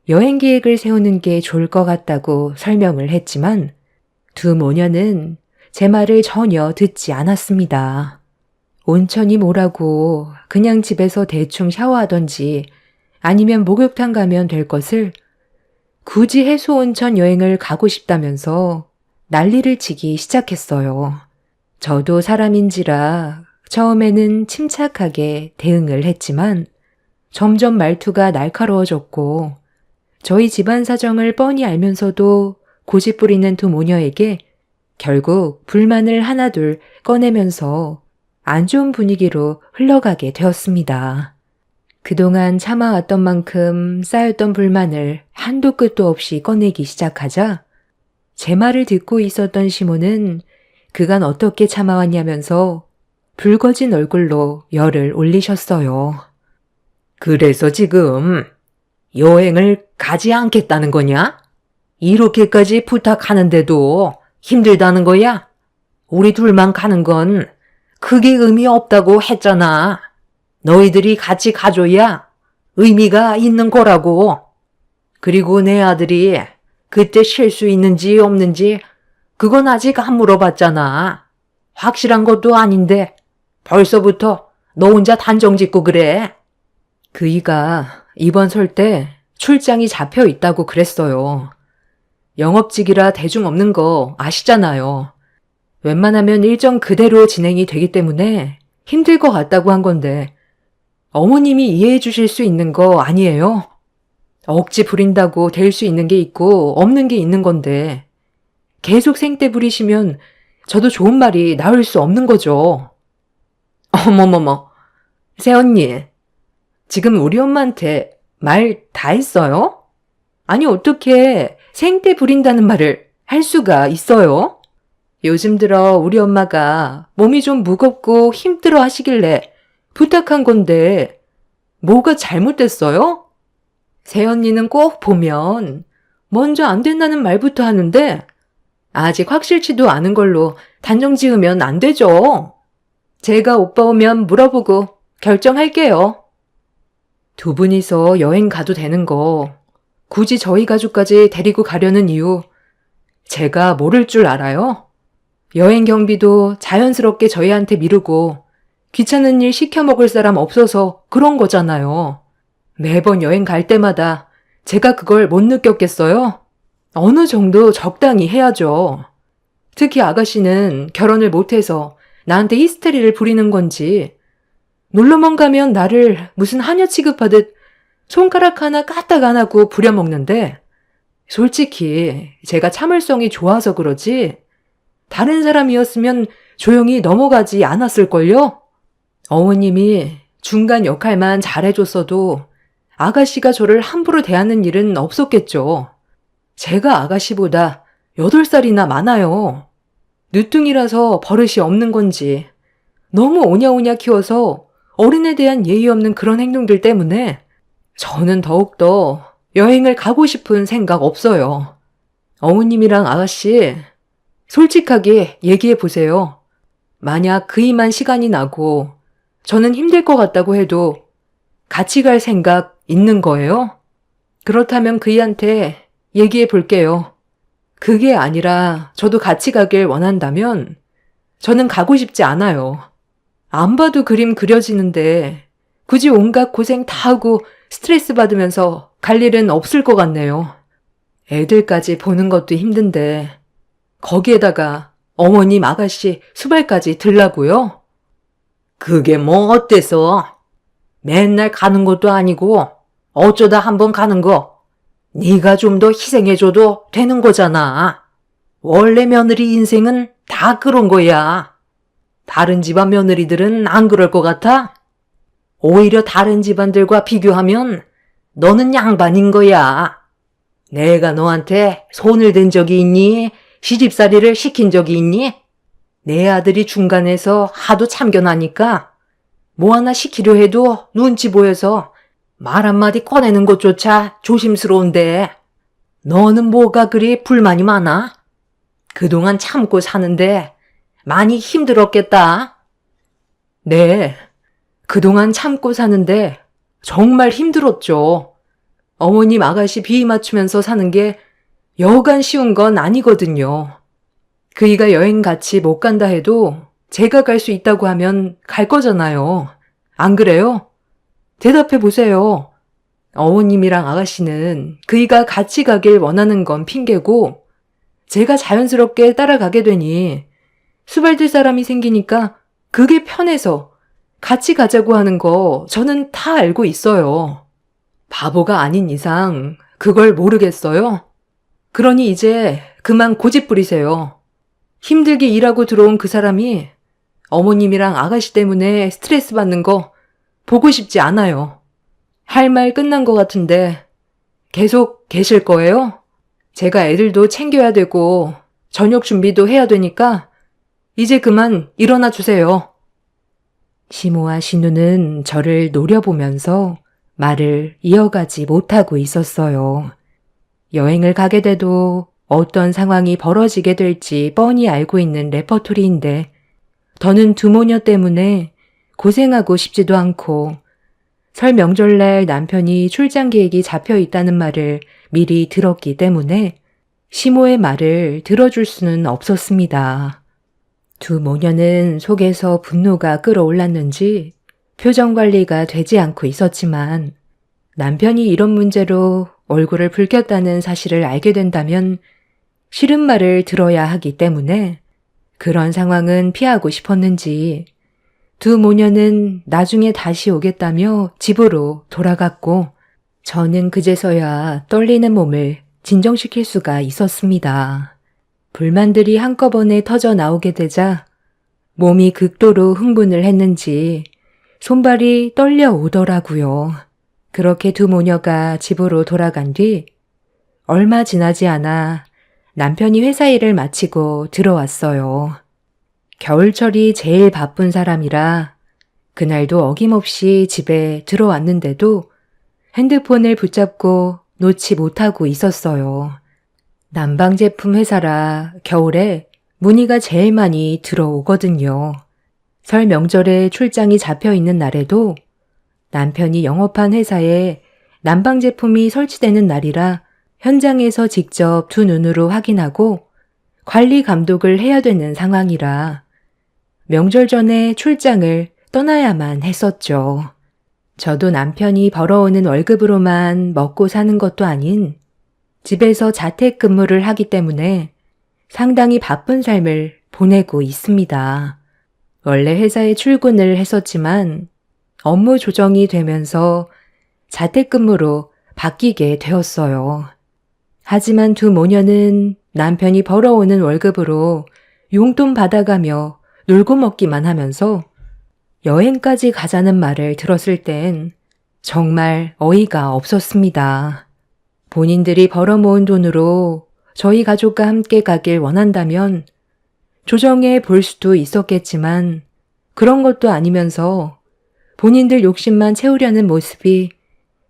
여행 계획을 세우는 게 좋을 것 같다고 설명을 했지만 두 모녀는 제 말을 전혀 듣지 않았습니다. 온천이 뭐라고 그냥 집에서 대충 샤워하던지 아니면 목욕탕 가면 될 것을 굳이 해수온천 여행을 가고 싶다면서 난리를 치기 시작했어요. 저도 사람인지라 처음에는 침착하게 대응을 했지만 점점 말투가 날카로워졌고 저희 집안 사정을 뻔히 알면서도 고집 부리는 두 모녀에게 결국 불만을 하나둘 꺼내면서 안 좋은 분위기로 흘러가게 되었습니다. 그동안 참아왔던 만큼 쌓였던 불만을 한도 끝도 없이 꺼내기 시작하자 제 말을 듣고 있었던 시모는 그간 어떻게 참아왔냐면서 붉어진 얼굴로 열을 올리셨어요. 그래서 지금 여행을 가지 않겠다는 거냐? 이렇게까지 부탁하는데도 힘들다는 거야? 우리 둘만 가는 건 크게 의미 없다고 했잖아. 너희들이 같이 가줘야 의미가 있는 거라고. 그리고 내 아들이 그때 쉴 수 있는지 없는지 그건 아직 안 물어봤잖아. 확실한 것도 아닌데 벌써부터 너 혼자 단정 짓고 그래. 그이가 이번 설 때 출장이 잡혀 있다고 그랬어요. 영업직이라 대중 없는 거 아시잖아요. 웬만하면 일정 그대로 진행이 되기 때문에 힘들 것 같다고 한 건데 어머님이 이해해 주실 수 있는 거 아니에요? 억지 부린다고 될 수 있는 게 있고 없는 게 있는 건데 계속 생떼 부리시면 저도 좋은 말이 나올 수 없는 거죠. 어머머머, 새언니, 지금 우리 엄마한테 말 다 했어요? 아니 어떻게 생떼 부린다는 말을 할 수가 있어요? 요즘 들어 우리 엄마가 몸이 좀 무겁고 힘들어 하시길래 부탁한 건데 뭐가 잘못됐어요? 새언니는 꼭 보면 먼저 안 된다는 말부터 하는데 아직 확실치도 않은 걸로 단정 지으면 안 되죠. 제가 오빠 오면 물어보고 결정할게요. 두 분이서 여행 가도 되는 거 굳이 저희 가족까지 데리고 가려는 이유 제가 모를 줄 알아요? 여행 경비도 자연스럽게 저희한테 미루고 귀찮은 일 시켜 먹을 사람 없어서 그런 거잖아요. 매번 여행 갈 때마다 제가 그걸 못 느꼈겠어요? 어느 정도 적당히 해야죠. 특히 아가씨는 결혼을 못해서 나한테 히스테리를 부리는 건지 놀러만 가면 나를 무슨 하녀 취급하듯 손가락 하나 까딱 안 하고 부려먹는데 솔직히 제가 참을성이 좋아서 그러지 다른 사람이었으면 조용히 넘어가지 않았을걸요? 어머님이 중간 역할만 잘해줬어도 아가씨가 저를 함부로 대하는 일은 없었겠죠. 제가 아가씨보다 8살이나 많아요. 늦둥이라서 버릇이 없는 건지 너무 오냐오냐 키워서 어른에 대한 예의 없는 그런 행동들 때문에 저는 더욱더 여행을 가고 싶은 생각 없어요. 어머님이랑 아가씨 솔직하게 얘기해 보세요. 만약 그이만 시간이 나고 저는 힘들 것 같다고 해도 같이 갈 생각 있는 거예요? 그렇다면 그이한테 얘기해 볼게요. 그게 아니라 저도 같이 가길 원한다면 저는 가고 싶지 않아요. 안 봐도 그림 그려지는데 굳이 온갖 고생 다 하고 스트레스 받으면서 갈 일은 없을 것 같네요. 애들까지 보는 것도 힘든데 거기에다가 어머님 아가씨 수발까지 들라고요? 그게 뭐 어때서? 맨날 가는 것도 아니고 어쩌다 한번 가는 거 네가 좀 더 희생해줘도 되는 거잖아. 원래 며느리 인생은 다 그런 거야. 다른 집안 며느리들은 안 그럴 것 같아? 오히려 다른 집안들과 비교하면 너는 양반인 거야. 내가 너한테 손을 댄 적이 있니? 시집살이를 시킨 적이 있니? 내 아들이 중간에서 하도 참견하니까 뭐 하나 시키려 해도 눈치 보여서 말 한마디 꺼내는 것조차 조심스러운데 너는 뭐가 그리 불만이 많아? 그동안 참고 사는데 많이 힘들었겠다. 네, 그동안 참고 사는데 정말 힘들었죠. 어머님 아가씨 비위 맞추면서 사는 게 여간 쉬운 건 아니거든요. 그이가 여행 같이 못 간다 해도 제가 갈 수 있다고 하면 갈 거잖아요. 안 그래요? 대답해 보세요. 어머님이랑 아가씨는 그이가 같이 가길 원하는 건 핑계고 제가 자연스럽게 따라가게 되니 수발들 사람이 생기니까 그게 편해서 같이 가자고 하는 거 저는 다 알고 있어요. 바보가 아닌 이상 그걸 모르겠어요? 그러니 이제 그만 고집 부리세요. 힘들게 일하고 들어온 그 사람이 어머님이랑 아가씨 때문에 스트레스 받는 거 보고 싶지 않아요. 할 말 끝난 것 같은데 계속 계실 거예요? 제가 애들도 챙겨야 되고 저녁 준비도 해야 되니까 이제 그만 일어나 주세요. 시모와 신우는 저를 노려보면서 말을 이어가지 못하고 있었어요. 여행을 가게 돼도 어떤 상황이 벌어지게 될지 뻔히 알고 있는 레퍼토리인데 더는 두 모녀 때문에 고생하고 싶지도 않고 설 명절날 남편이 출장 계획이 잡혀 있다는 말을 미리 들었기 때문에 시모의 말을 들어줄 수는 없었습니다. 두 모녀는 속에서 분노가 끌어올랐는지 표정 관리가 되지 않고 있었지만 남편이 이런 문제로 얼굴을 붉혔다는 사실을 알게 된다면 싫은 말을 들어야 하기 때문에 그런 상황은 피하고 싶었는지 두 모녀는 나중에 다시 오겠다며 집으로 돌아갔고 저는 그제서야 떨리는 몸을 진정시킬 수가 있었습니다. 불만들이 한꺼번에 터져 나오게 되자 몸이 극도로 흥분을 했는지 손발이 떨려오더라고요. 그렇게 두 모녀가 집으로 돌아간 뒤 얼마 지나지 않아 남편이 회사 일을 마치고 들어왔어요. 겨울철이 제일 바쁜 사람이라 그날도 어김없이 집에 들어왔는데도 핸드폰을 붙잡고 놓지 못하고 있었어요. 난방 제품 회사라 겨울에 문의가 제일 많이 들어오거든요. 설 명절에 출장이 잡혀 있는 날에도 남편이 영업한 회사에 난방 제품이 설치되는 날이라 현장에서 직접 두 눈으로 확인하고 관리 감독을 해야 되는 상황이라 명절 전에 출장을 떠나야만 했었죠. 저도 남편이 벌어오는 월급으로만 먹고 사는 것도 아닌 집에서 자택근무를 하기 때문에 상당히 바쁜 삶을 보내고 있습니다. 원래 회사에 출근을 했었지만 업무 조정이 되면서 자택근무로 바뀌게 되었어요. 하지만 두 모녀는 남편이 벌어오는 월급으로 용돈 받아가며 놀고 먹기만 하면서 여행까지 가자는 말을 들었을 땐 정말 어이가 없었습니다. 본인들이 벌어모은 돈으로 저희 가족과 함께 가길 원한다면 조정해 볼 수도 있었겠지만 그런 것도 아니면서 본인들 욕심만 채우려는 모습이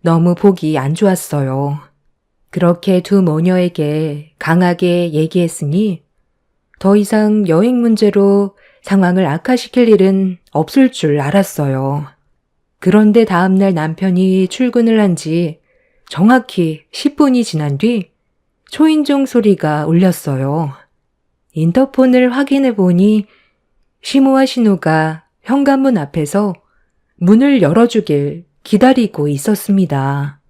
너무 보기 안 좋았어요. 그렇게 두 모녀에게 강하게 얘기했으니 더 이상 여행 문제로 상황을 악화시킬 일은 없을 줄 알았어요. 그런데 다음날 남편이 출근을 한 지 정확히 10분이 지난 뒤 초인종 소리가 울렸어요. 인터폰을 확인해 보니 시모와 신우가 현관문 앞에서 문을 열어주길 기다리고 있었습니다.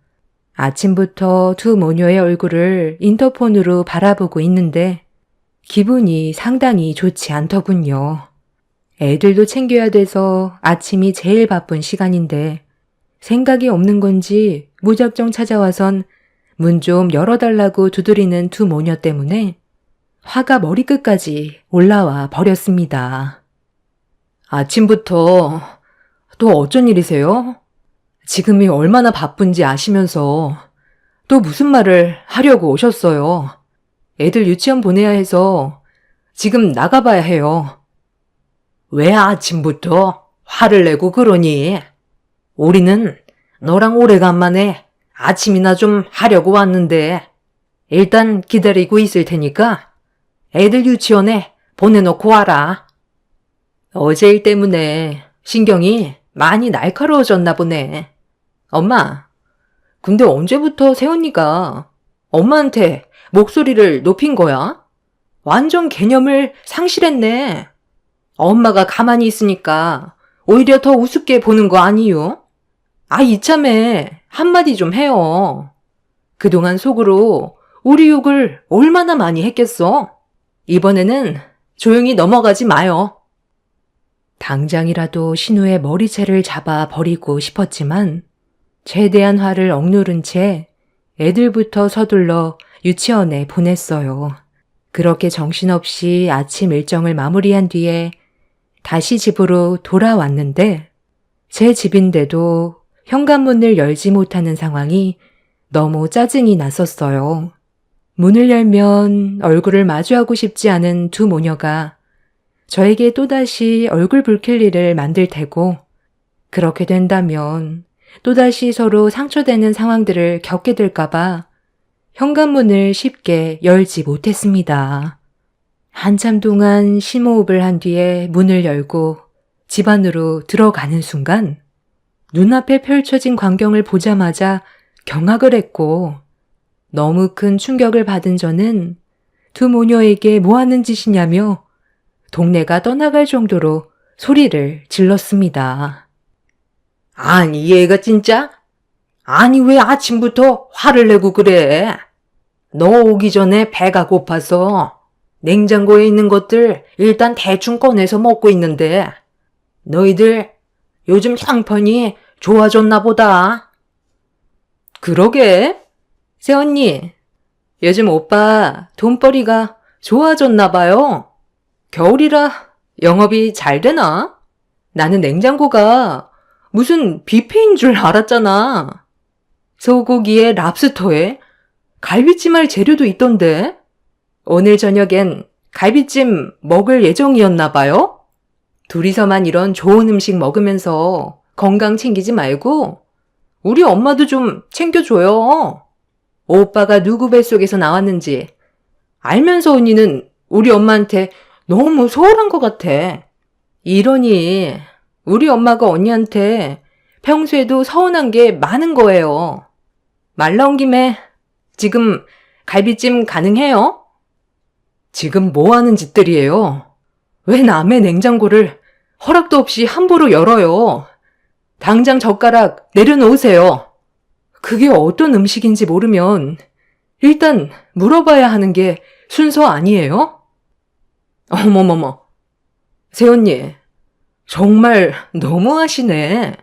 아침부터 두 모녀의 얼굴을 인터폰으로 바라보고 있는데 기분이 상당히 좋지 않더군요. 애들도 챙겨야 돼서 아침이 제일 바쁜 시간인데 생각이 없는 건지 무작정 찾아와선 문 좀 열어달라고 두드리는 두 모녀 때문에 화가 머리끝까지 올라와 버렸습니다. 아침부터 또 어쩐 일이세요? 지금이 얼마나 바쁜지 아시면서 또 무슨 말을 하려고 오셨어요? 애들 유치원 보내야 해서 지금 나가봐야 해요. 왜 아침부터 화를 내고 그러니? 우리는 너랑 오래간만에 아침이나 좀 하려고 왔는데 일단 기다리고 있을 테니까 애들 유치원에 보내놓고 와라. 어제 일 때문에 신경이 많이 날카로워졌나 보네. 엄마, 근데 언제부터 새언니가 엄마한테 목소리를 높인 거야? 완전 개념을 상실했네. 엄마가 가만히 있으니까 오히려 더 우습게 보는 거 아니요? 아, 이참에 한마디 좀 해요. 그동안 속으로 우리 욕을 얼마나 많이 했겠어? 이번에는 조용히 넘어가지 마요. 당장이라도 신우의 머리채를 잡아 버리고 싶었지만 최대한 화를 억누른 채 애들부터 서둘러 유치원에 보냈어요. 그렇게 정신없이 아침 일정을 마무리한 뒤에 다시 집으로 돌아왔는데 제 집인데도 현관문을 열지 못하는 상황이 너무 짜증이 났었어요. 문을 열면 얼굴을 마주하고 싶지 않은 두 모녀가 저에게 또다시 얼굴 붉힐 일을 만들 테고 그렇게 된다면 또다시 서로 상처되는 상황들을 겪게 될까봐 현관문을 쉽게 열지 못했습니다. 한참 동안 심호흡을 한 뒤에 문을 열고 집 안으로 들어가는 순간 눈앞에 펼쳐진 광경을 보자마자 경악을 했고 너무 큰 충격을 받은 저는 두 모녀에게 뭐 하는 짓이냐며 동네가 떠나갈 정도로 소리를 질렀습니다. 아니 얘가 진짜? 아니 왜 아침부터 화를 내고 그래? 너 오기 전에 배가 고파서 냉장고에 있는 것들 일단 대충 꺼내서 먹고 있는데 너희들 요즘 형편이 좋아졌나 보다. 그러게. 새언니, 요즘 오빠 돈벌이가 좋아졌나 봐요. 겨울이라 영업이 잘 되나? 나는 냉장고가 무슨 뷔페인 줄 알았잖아. 소고기에 랍스터에 갈비찜 할 재료도 있던데. 오늘 저녁엔 갈비찜 먹을 예정이었나 봐요? 둘이서만 이런 좋은 음식 먹으면서 건강 챙기지 말고 우리 엄마도 좀 챙겨줘요. 오빠가 누구 뱃속에서 나왔는지 알면서 언니는 우리 엄마한테 너무 소홀한 것 같아. 이러니 우리 엄마가 언니한테 평소에도 서운한 게 많은 거예요. 말 나온 김에 지금 갈비찜 가능해요? 지금 뭐 하는 짓들이에요? 왜 남의 냉장고를 허락도 없이 함부로 열어요? 당장 젓가락 내려놓으세요. 그게 어떤 음식인지 모르면 일단 물어봐야 하는 게 순서 아니에요? 어머머머. 새언니, 정말 너무하시네.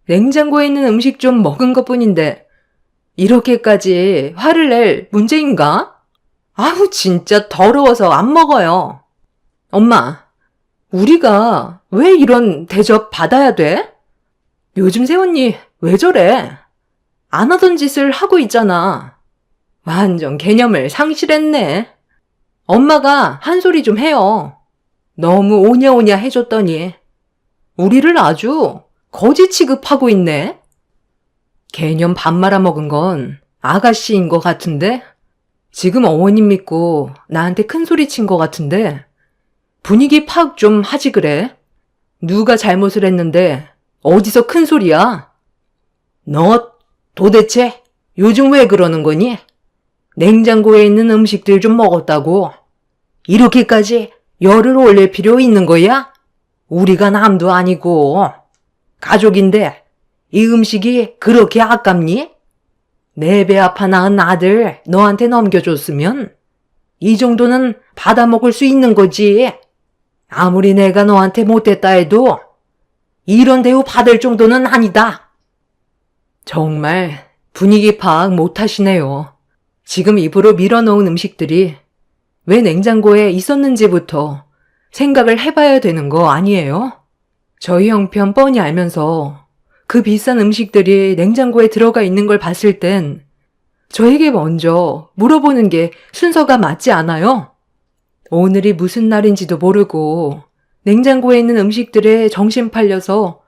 냉장고에 있는 음식 좀 먹은 것뿐인데 이렇게까지 화를 낼 문제인가? 아우 진짜 더러워서 안 먹어요. 엄마, 우리가 왜 이런 대접 받아야 돼? 요즘 새언니 왜 저래? 안 하던 짓을 하고 있잖아. 완전 개념을 상실했네. 엄마가 한 소리 좀 해요. 너무 오냐오냐 해줬더니 우리를 아주 거지 취급하고 있네. 개념 밥 말아먹은 건 아가씨인 것 같은데 지금 어머님 믿고 나한테 큰 소리 친 것 같은데 분위기 파악 좀 하지 그래. 누가 잘못을 했는데 어디서 큰 소리야? 너 도대체 요즘 왜 그러는 거니? 냉장고에 있는 음식들 좀 먹었다고 이렇게까지 열을 올릴 필요 있는 거야? 우리가 남도 아니고 가족인데 이 음식이 그렇게 아깝니? 내 배 아파 낳은 아들 너한테 넘겨줬으면 이 정도는 받아 먹을 수 있는 거지. 아무리 내가 너한테 못했다 해도 이런 대우 받을 정도는 아니다. 정말 분위기 파악 못하시네요. 지금 입으로 밀어넣은 음식들이 왜 냉장고에 있었는지부터 생각을 해봐야 되는 거 아니에요? 저희 형편 뻔히 알면서 그 비싼 음식들이 냉장고에 들어가 있는 걸 봤을 땐 저에게 먼저 물어보는 게 순서가 맞지 않아요? 오늘이 무슨 날인지도 모르고 냉장고에 있는 음식들에 정신 팔려서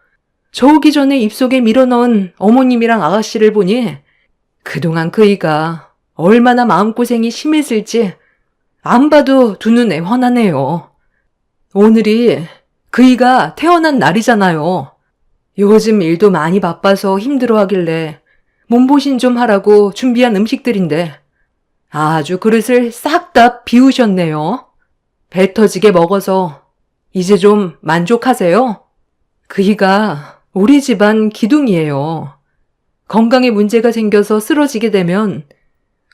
저 오기 전에 입속에 밀어넣은 어머님이랑 아가씨를 보니 그동안 그이가 얼마나 마음고생이 심했을지 안 봐도 두 눈에 훤하네요. 오늘이 그이가 태어난 날이잖아요. 요즘 일도 많이 바빠서 힘들어 하길래 몸보신 좀 하라고 준비한 음식들인데 아주 그릇을 싹 다 비우셨네요. 배 터지게 먹어서 이제 좀 만족하세요? 그이가 우리 집안 기둥이에요. 건강에 문제가 생겨서 쓰러지게 되면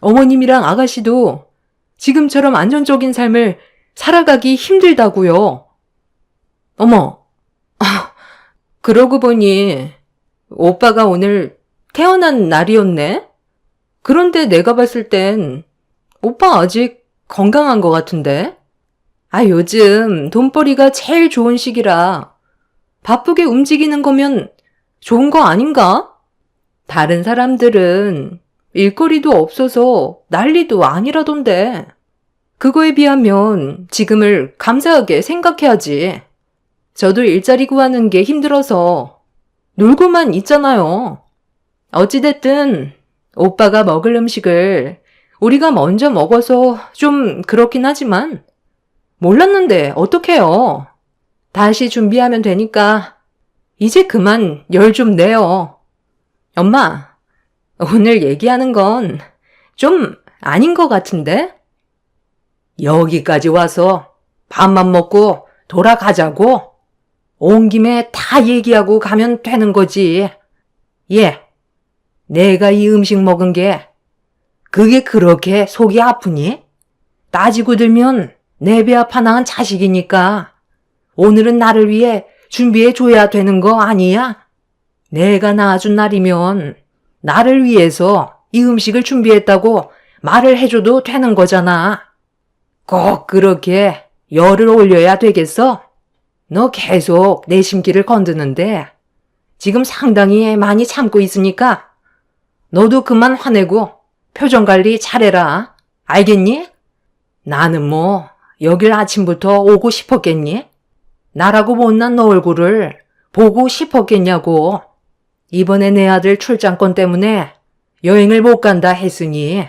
어머님이랑 아가씨도 지금처럼 안정적인 삶을 살아가기 힘들다고요. 어머, 그러고 보니 오빠가 오늘 태어난 날이었네? 그런데 내가 봤을 땐 오빠 아직 건강한 것 같은데? 요즘 돈벌이가 제일 좋은 시기라 바쁘게 움직이는 거면 좋은 거 아닌가? 다른 사람들은 일거리도 없어서 난리도 아니라던데. 그거에 비하면 지금을 감사하게 생각해야지. 저도 일자리 구하는 게 힘들어서 놀고만 있잖아요. 어찌됐든 오빠가 먹을 음식을 우리가 먼저 먹어서 좀 그렇긴 하지만 몰랐는데 어떡해요. 다시 준비하면 되니까 이제 그만 열 좀 내요. 엄마, 오늘 얘기하는 건 좀 아닌 것 같은데? 여기까지 와서 밥만 먹고 돌아가자고? 온 김에 다 얘기하고 가면 되는 거지. 내가 이 음식 먹은 게 그게 그렇게 속이 아프니? 따지고 들면 내 배 아파 낳은 자식이니까 오늘은 나를 위해 준비해 줘야 되는 거 아니야? 내가 낳아준 날이면 나를 위해서 이 음식을 준비했다고 말을 해줘도 되는 거잖아. 꼭 그렇게 열을 올려야 되겠어? 너 계속 내 심기를 건드는데 지금 상당히 많이 참고 있으니까 너도 그만 화내고 표정 관리 잘해라. 알겠니? 나는 뭐 여길 아침부터 오고 싶었겠니? 나라고 못난 너 얼굴을 보고 싶었겠냐고. 이번에 내 아들 출장권 때문에 여행을 못 간다 했으니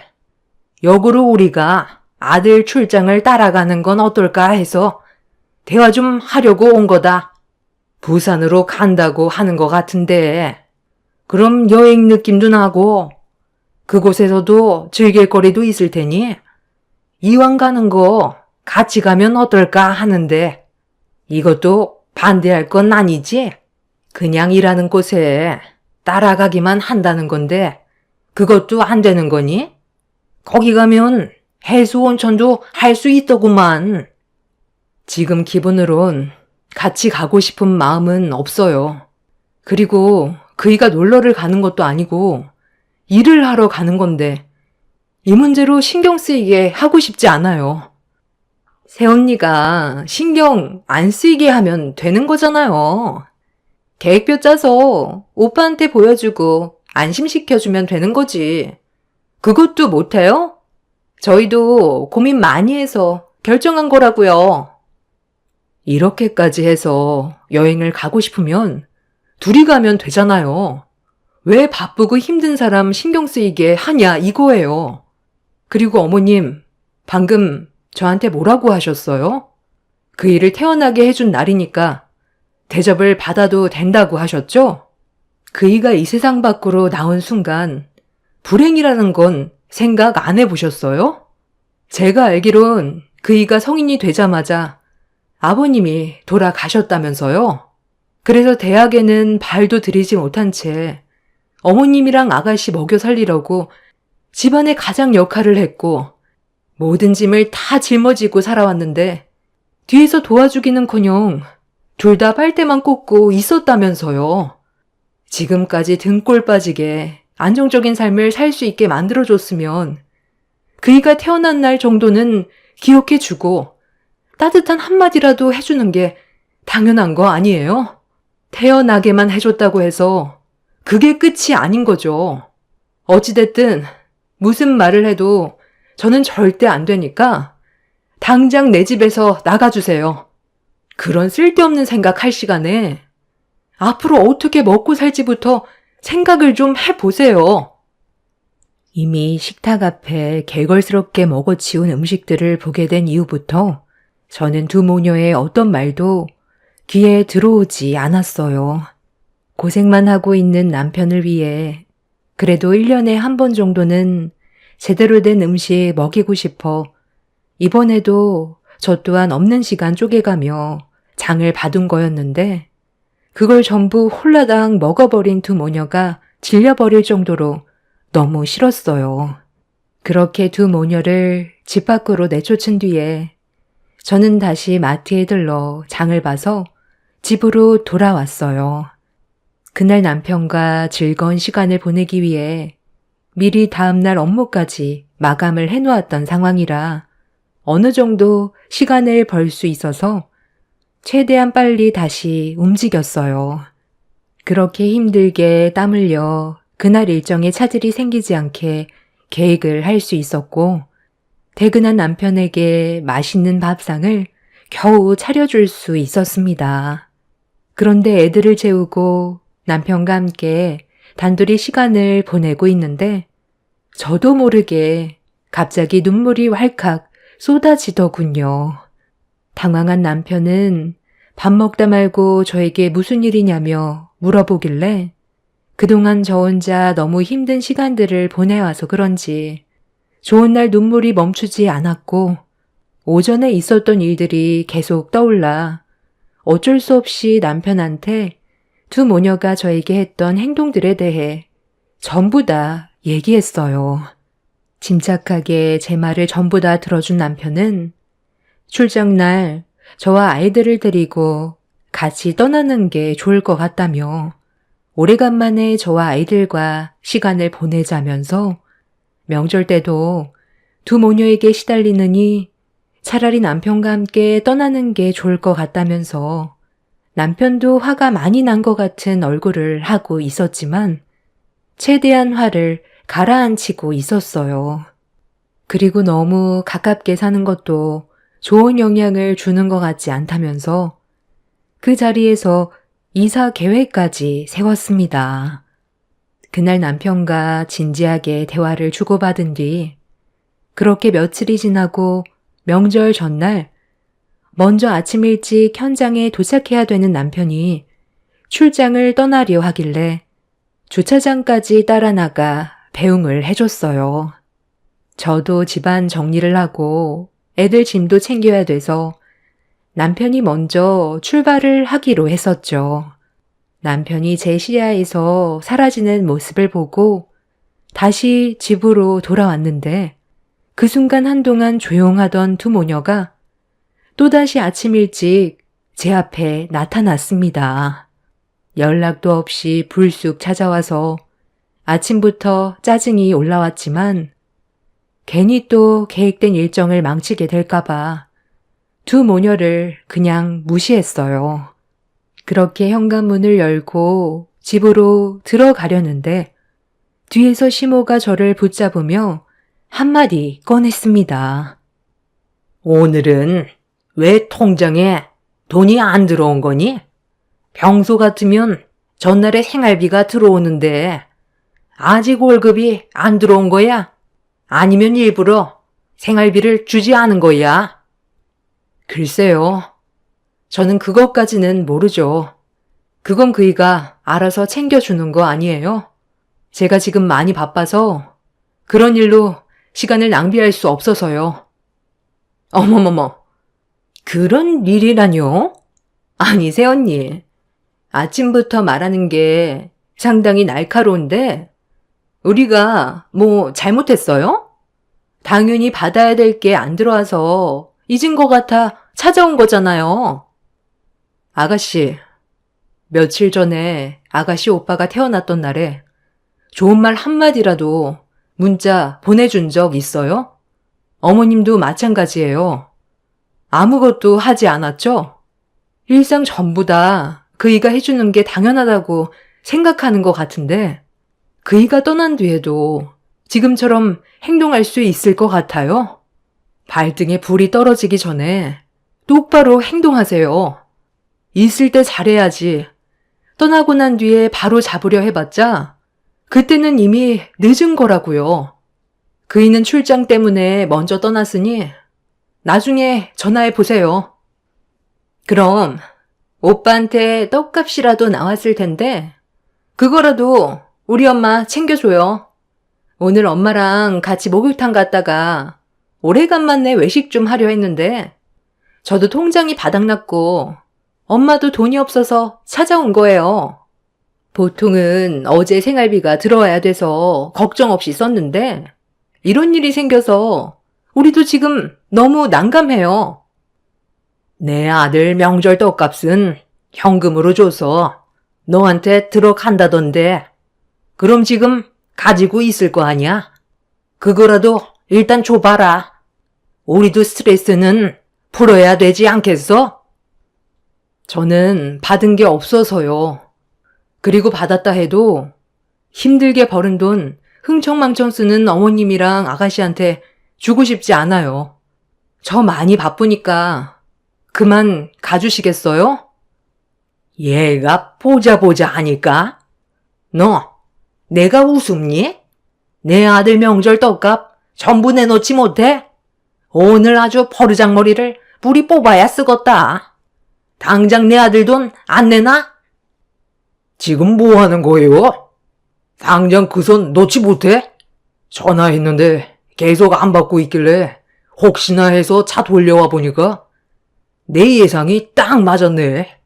역으로 우리가 아들 출장을 따라가는 건 어떨까 해서 대화 좀 하려고 온 거다. 부산으로 간다고 하는 것 같은데 그럼 여행 느낌도 나고 그곳에서도 즐길 거리도 있을 테니 이왕 가는 거 같이 가면 어떨까 하는데 이것도 반대할 건 아니지? 그냥 일하는 곳에 따라가기만 한다는 건데 그것도 안 되는 거니? 거기 가면 해수 온천도 할 수 있더구만. 지금 기분으론 같이 가고 싶은 마음은 없어요. 그리고 그이가 놀러를 가는 것도 아니고 일을 하러 가는 건데 이 문제로 신경 쓰이게 하고 싶지 않아요. 새언니가 신경 안 쓰이게 하면 되는 거잖아요. 계획표 짜서 오빠한테 보여주고 안심시켜주면 되는 거지. 그것도 못해요? 저희도 고민 많이 해서 결정한 거라고요. 이렇게까지 해서 여행을 가고 싶으면 둘이 가면 되잖아요. 왜 바쁘고 힘든 사람 신경 쓰이게 하냐 이거예요. 그리고 어머님, 방금 저한테 뭐라고 하셨어요? 그 일을 태어나게 해준 날이니까 대접을 받아도 된다고 하셨죠? 그이가 이 세상 밖으로 나온 순간 불행이라는 건 생각 안 해보셨어요? 제가 알기론 그이가 성인이 되자마자 아버님이 돌아가셨다면서요? 그래서 대학에는 발도 들이지 못한 채 어머님이랑 아가씨 먹여 살리려고 집안의 가장 역할을 했고 모든 짐을 다 짊어지고 살아왔는데 뒤에서 도와주기는커녕 둘 다 빨대만 꽂고 있었다면서요. 지금까지 등골 빠지게 안정적인 삶을 살 수 있게 만들어줬으면 그이가 태어난 날 정도는 기억해주고 따뜻한 한마디라도 해주는 게 당연한 거 아니에요? 태어나게만 해줬다고 해서 그게 끝이 아닌 거죠. 어찌됐든 무슨 말을 해도 저는 절대 안 되니까 당장 내 집에서 나가주세요. 그런 쓸데없는 생각 할 시간에 앞으로 어떻게 먹고 살지부터 생각을 좀 해보세요. 이미 식탁 앞에 개걸스럽게 먹어치운 음식들을 보게 된 이후부터 저는 두 모녀의 어떤 말도 귀에 들어오지 않았어요. 고생만 하고 있는 남편을 위해 그래도 1년에 한 번 정도는 제대로 된 음식 먹이고 싶어 이번에도 저 또한 없는 시간 쪼개가며 장을 봐둔 거였는데 그걸 전부 홀라당 먹어버린 두 모녀가 질려버릴 정도로 너무 싫었어요. 그렇게 두 모녀를 집 밖으로 내쫓은 뒤에 저는 다시 마트에 들러 장을 봐서 집으로 돌아왔어요. 그날 남편과 즐거운 시간을 보내기 위해 미리 다음날 업무까지 마감을 해놓았던 상황이라 어느 정도 시간을 벌 수 있어서 최대한 빨리 다시 움직였어요. 그렇게 힘들게 땀 흘려 그날 일정에 차질이 생기지 않게 계획을 할 수 있었고 퇴근한 남편에게 맛있는 밥상을 겨우 차려줄 수 있었습니다. 그런데 애들을 재우고 남편과 함께 단둘이 시간을 보내고 있는데 저도 모르게 갑자기 눈물이 왈칵 쏟아지더군요. 당황한 남편은 밥 먹다 말고 저에게 무슨 일이냐며 물어보길래 그동안 저 혼자 너무 힘든 시간들을 보내와서 그런지 좋은 날 눈물이 멈추지 않았고 오전에 있었던 일들이 계속 떠올라 어쩔 수 없이 남편한테 두 모녀가 저에게 했던 행동들에 대해 전부 다 얘기했어요. 침착하게 제 말을 전부 다 들어준 남편은 출장 날 저와 아이들을 데리고 같이 떠나는 게 좋을 것 같다며 오래간만에 저와 아이들과 시간을 보내자면서 명절 때도 두 모녀에게 시달리느니 차라리 남편과 함께 떠나는 게 좋을 것 같다면서 남편도 화가 많이 난 것 같은 얼굴을 하고 있었지만 최대한 화를 가라앉히고 있었어요. 그리고 너무 가깝게 사는 것도 좋은 영향을 주는 것 같지 않다면서 그 자리에서 이사 계획까지 세웠습니다. 그날 남편과 진지하게 대화를 주고받은 뒤 그렇게 며칠이 지나고 명절 전날 먼저 아침 일찍 현장에 도착해야 되는 남편이 출장을 떠나려 하길래 주차장까지 따라 나가 배웅을 해줬어요. 저도 집안 정리를 하고 애들 짐도 챙겨야 돼서 남편이 먼저 출발을 하기로 했었죠. 남편이 제 시야에서 사라지는 모습을 보고 다시 집으로 돌아왔는데 그 순간 한동안 조용하던 두 모녀가 또다시 아침 일찍 제 앞에 나타났습니다. 연락도 없이 불쑥 찾아와서 아침부터 짜증이 올라왔지만 괜히 또 계획된 일정을 망치게 될까봐 두 모녀를 그냥 무시했어요. 그렇게 현관문을 열고 집으로 들어가려는데 뒤에서 시모가 저를 붙잡으며 한마디 꺼냈습니다. 오늘은 왜 통장에 돈이 안 들어온 거니? 평소 같으면 전날에 생활비가 들어오는데 아직 월급이 안 들어온 거야? 아니면 일부러 생활비를 주지 않은 거야? 글쎄요. 저는 그것까지는 모르죠. 그건 그이가 알아서 챙겨주는 거 아니에요? 제가 지금 많이 바빠서 그런 일로 시간을 낭비할 수 없어서요. 어머머머, 그런 일이라뇨? 아니, 새언니. 아침부터 말하는 게 상당히 날카로운데 우리가 뭐 잘못했어요? 당연히 받아야 될 게 안 들어와서 잊은 것 같아 찾아온 거잖아요. 아가씨, 며칠 전에 아가씨 오빠가 태어났던 날에 좋은 말 한마디라도 문자 보내준 적 있어요? 어머님도 마찬가지예요. 아무것도 하지 않았죠? 일상 전부 다 그이가 해주는 게 당연하다고 생각하는 것 같은데 그이가 떠난 뒤에도 지금처럼 행동할 수 있을 것 같아요? 발등에 불이 떨어지기 전에 똑바로 행동하세요. 있을 때 잘해야지. 떠나고 난 뒤에 바로 잡으려 해봤자 그때는 이미 늦은 거라고요. 그이는 출장 때문에 먼저 떠났으니 나중에 전화해 보세요. 그럼 오빠한테 떡값이라도 나왔을 텐데 그거라도 우리 엄마 챙겨줘요. 오늘 엄마랑 같이 목욕탕 갔다가 오래간만에 외식 좀 하려 했는데 저도 통장이 바닥났고 엄마도 돈이 없어서 찾아온 거예요. 보통은 어제 생활비가 들어와야 돼서 걱정 없이 썼는데 이런 일이 생겨서 우리도 지금 너무 난감해요. 내 아들 명절 떡값은 현금으로 줘서 너한테 들어간다던데 그럼 지금 가지고 있을 거 아니야? 그거라도 일단 줘봐라. 우리도 스트레스는 풀어야 되지 않겠어? 저는 받은 게 없어서요. 그리고 받았다 해도 힘들게 벌은 돈 흥청망청 쓰는 어머님이랑 아가씨한테 주고 싶지 않아요. 저 많이 바쁘니까 그만 가주시겠어요? 얘가 보자 하니까? 너 내가 우습니? 내 아들 명절 떡값 전부 내놓지 못해? 오늘 아주 버르장머리를 뿌리 뽑아야 쓰겄다. 당장 내 아들 돈 안 내나? 지금 뭐 하는 거예요? 당장 그 손 놓지 못해? 전화했는데 계속 안 받고 있길래 혹시나 해서 차 돌려와 보니까 내 예상이 딱 맞았네.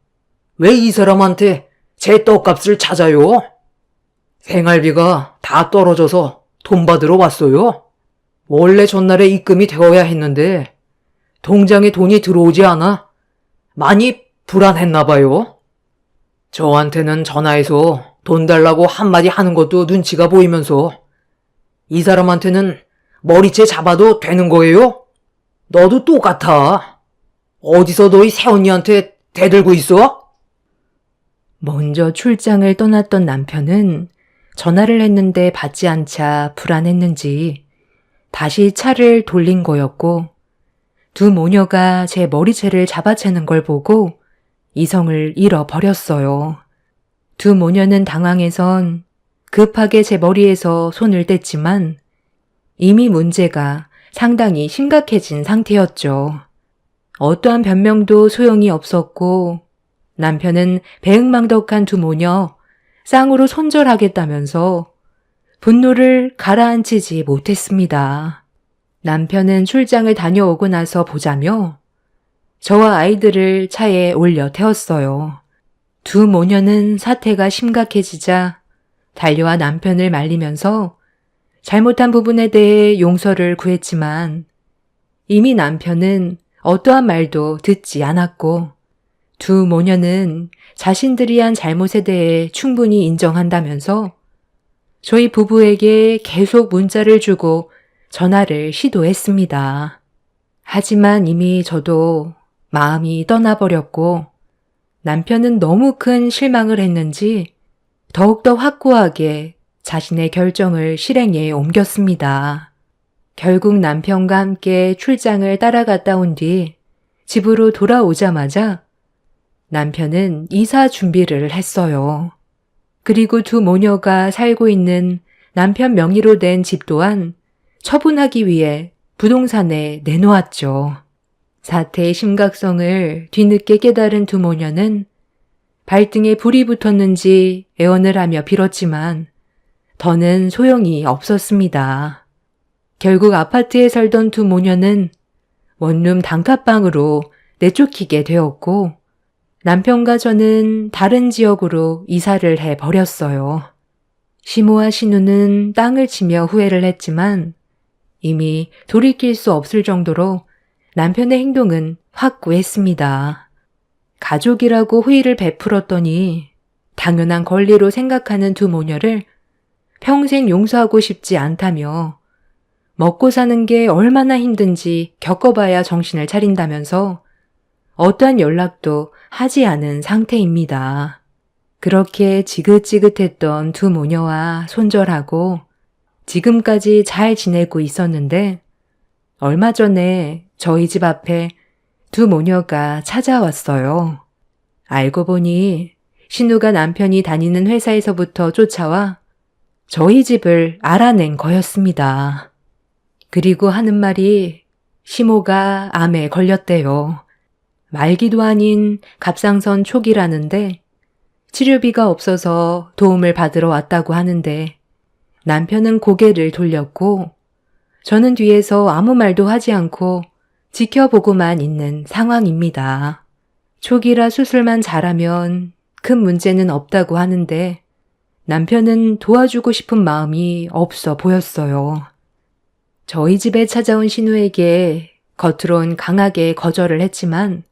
왜 이 사람한테 제 떡값을 찾아요? 생활비가 다 떨어져서 돈 받으러 왔어요. 원래 전날에 입금이 되어야 했는데 통장에 돈이 들어오지 않아 많이 불안했나 봐요. 저한테는 전화해서 돈 달라고 한마디 하는 것도 눈치가 보이면서 이 사람한테는 머리채 잡아도 되는 거예요? 너도 똑같아. 어디서 너희 새언니한테 대들고 있어? 먼저 출장을 떠났던 남편은 전화를 했는데 받지 않자 불안했는지 다시 차를 돌린 거였고 두 모녀가 제 머리채를 잡아채는 걸 보고 이성을 잃어버렸어요. 두 모녀는 당황해선 급하게 제 머리에서 손을 뗐지만 이미 문제가 상당히 심각해진 상태였죠. 어떠한 변명도 소용이 없었고 남편은 배응망덕한 두 모녀 쌍으로 손절하겠다면서 분노를 가라앉히지 못했습니다. 남편은 출장을 다녀오고 나서 보자며 저와 아이들을 차에 올려 태웠어요. 두 모녀는 사태가 심각해지자 달려와 남편을 말리면서 잘못한 부분에 대해 용서를 구했지만 이미 남편은 어떠한 말도 듣지 않았고 두 모녀는 자신들이 한 잘못에 대해 충분히 인정한다면서 저희 부부에게 계속 문자를 주고 전화를 시도했습니다. 하지만 이미 저도 마음이 떠나버렸고 남편은 너무 큰 실망을 했는지 더욱더 확고하게 자신의 결정을 실행에 옮겼습니다. 결국 남편과 함께 출장을 따라갔다 온 뒤 집으로 돌아오자마자 남편은 이사 준비를 했어요. 그리고 두 모녀가 살고 있는 남편 명의로 된 집 또한 처분하기 위해 부동산에 내놓았죠. 사태의 심각성을 뒤늦게 깨달은 두 모녀는 발등에 불이 붙었는지 애원을 하며 빌었지만 더는 소용이 없었습니다. 결국 아파트에 살던 두 모녀는 원룸 단칸방으로 내쫓기게 되었고 남편과 저는 다른 지역으로 이사를 해버렸어요. 시모와 신우는 땅을 치며 후회를 했지만 이미 돌이킬 수 없을 정도로 남편의 행동은 확고했습니다. 가족이라고 호의를 베풀었더니 당연한 권리로 생각하는 두 모녀를 평생 용서하고 싶지 않다며 먹고 사는 게 얼마나 힘든지 겪어봐야 정신을 차린다면서 어떠한 연락도 하지 않은 상태입니다. 그렇게 지긋지긋했던 두 모녀와 손절하고 지금까지 잘 지내고 있었는데 얼마 전에 저희 집 앞에 두 모녀가 찾아왔어요. 알고 보니 신우가 남편이 다니는 회사에서부터 쫓아와 저희 집을 알아낸 거였습니다. 그리고 하는 말이 시모가 암에 걸렸대요. 말기도 아닌 갑상선 초기라는데 치료비가 없어서 도움을 받으러 왔다고 하는데 남편은 고개를 돌렸고 저는 뒤에서 아무 말도 하지 않고 지켜보고만 있는 상황입니다. 초기라 수술만 잘하면 큰 문제는 없다고 하는데 남편은 도와주고 싶은 마음이 없어 보였어요. 저희 집에 찾아온 신우에게 겉으론 강하게 거절을 했지만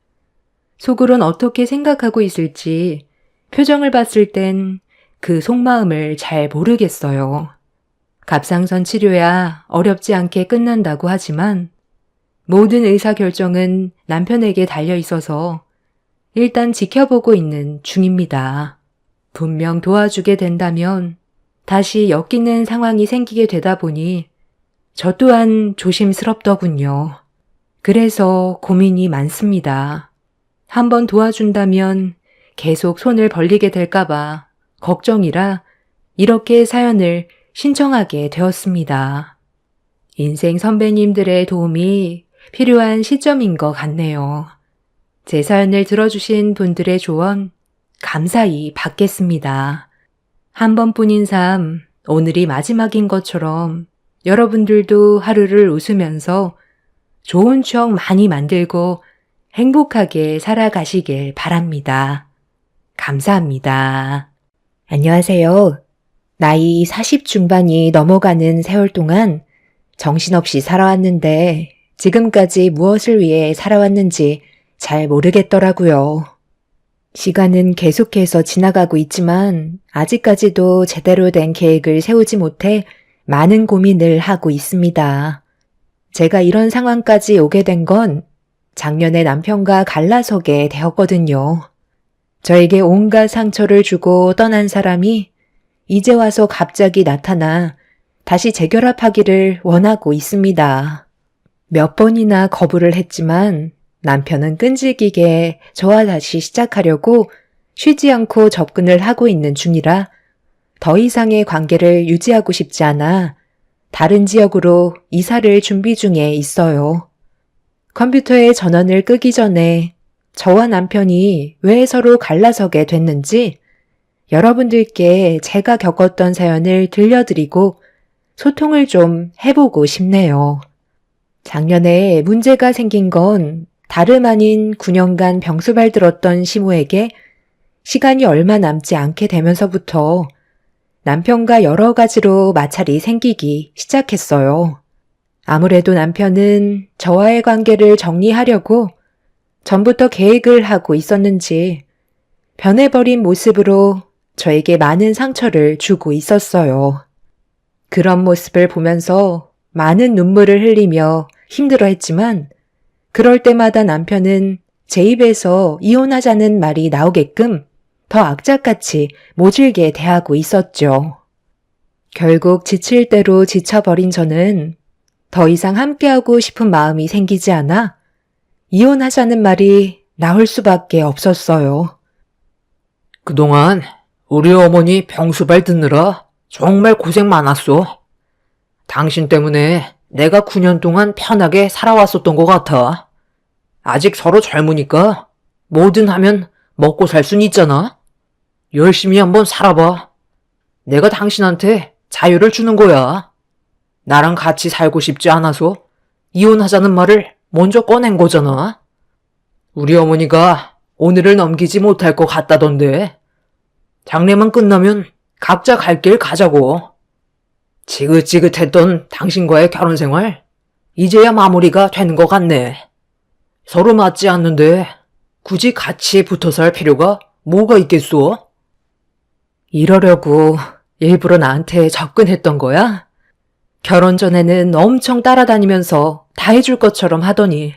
속으론 어떻게 생각하고 있을지 표정을 봤을 땐 그 속마음을 잘 모르겠어요. 갑상선 치료야 어렵지 않게 끝난다고 하지만 모든 의사결정은 남편에게 달려 있어서 일단 지켜보고 있는 중입니다. 분명 도와주게 된다면 다시 엮이는 상황이 생기게 되다 보니 저 또한 조심스럽더군요. 그래서 고민이 많습니다. 한번 도와준다면 계속 손을 벌리게 될까봐 걱정이라 이렇게 사연을 신청하게 되었습니다. 인생 선배님들의 도움이 필요한 시점인 것 같네요. 제 사연을 들어주신 분들의 조언 감사히 받겠습니다. 한 번뿐인 삶, 오늘이 마지막인 것처럼 여러분들도 하루를 웃으면서 좋은 추억 많이 만들고 행복하게 살아가시길 바랍니다. 감사합니다. 안녕하세요. 나이 40 중반이 넘어가는 세월 동안 정신없이 살아왔는데 지금까지 무엇을 위해 살아왔는지 잘 모르겠더라고요. 시간은 계속해서 지나가고 있지만 아직까지도 제대로 된 계획을 세우지 못해 많은 고민을 하고 있습니다. 제가 이런 상황까지 오게 된 건 작년에 남편과 갈라서게 되었거든요. 저에게 온갖 상처를 주고 떠난 사람이 이제 와서 갑자기 나타나 다시 재결합하기를 원하고 있습니다. 몇 번이나 거부를 했지만 남편은 끈질기게 저와 다시 시작하려고 쉬지 않고 접근을 하고 있는 중이라 더 이상의 관계를 유지하고 싶지 않아 다른 지역으로 이사를 준비 중에 있어요. 컴퓨터의 전원을 끄기 전에 저와 남편이 왜 서로 갈라서게 됐는지 여러분들께 제가 겪었던 사연을 들려드리고 소통을 좀 해보고 싶네요. 작년에 문제가 생긴 건 다름 아닌 9년간 병수발 들었던 시모에게 시간이 얼마 남지 않게 되면서부터 남편과 여러 가지로 마찰이 생기기 시작했어요. 아무래도 남편은 저와의 관계를 정리하려고 전부터 계획을 하고 있었는지 변해버린 모습으로 저에게 많은 상처를 주고 있었어요. 그런 모습을 보면서 많은 눈물을 흘리며 힘들어했지만 그럴 때마다 남편은 제 입에서 이혼하자는 말이 나오게끔 더 악착같이 모질게 대하고 있었죠. 결국 지칠 대로 지쳐버린 저는 더 이상 함께하고 싶은 마음이 생기지 않아 이혼하자는 말이 나올 수밖에 없었어요. 그동안 우리 어머니 병수발 듣느라 정말 고생 많았어. 당신 때문에 내가 9년 동안 편하게 살아왔었던 것 같아. 아직 서로 젊으니까 뭐든 하면 먹고 살 순 있잖아. 열심히 한번 살아봐. 내가 당신한테 자유를 주는 거야. 나랑 같이 살고 싶지 않아서 이혼하자는 말을 먼저 꺼낸 거잖아. 우리 어머니가 오늘을 넘기지 못할 것 같다던데. 장례만 끝나면 각자 갈 길 가자고. 지긋지긋했던 당신과의 결혼 생활, 이제야 마무리가 되는 것 같네. 서로 맞지 않는데 굳이 같이 붙어 살 필요가 뭐가 있겠소? 이러려고 일부러 나한테 접근했던 거야? 결혼 전에는 엄청 따라다니면서 다 해줄 것처럼 하더니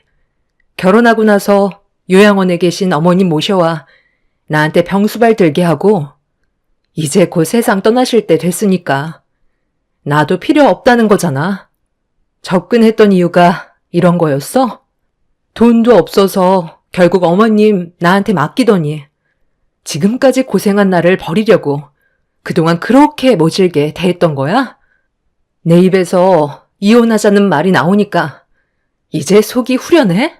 결혼하고 나서 요양원에 계신 어머님 모셔와 나한테 병수발 들게 하고 이제 곧 세상 떠나실 때 됐으니까 나도 필요 없다는 거잖아. 접근했던 이유가 이런 거였어? 돈도 없어서 결국 어머님 나한테 맡기더니 지금까지 고생한 나를 버리려고 그동안 그렇게 모질게 대했던 거야? 내 입에서 이혼하자는 말이 나오니까 이제 속이 후련해?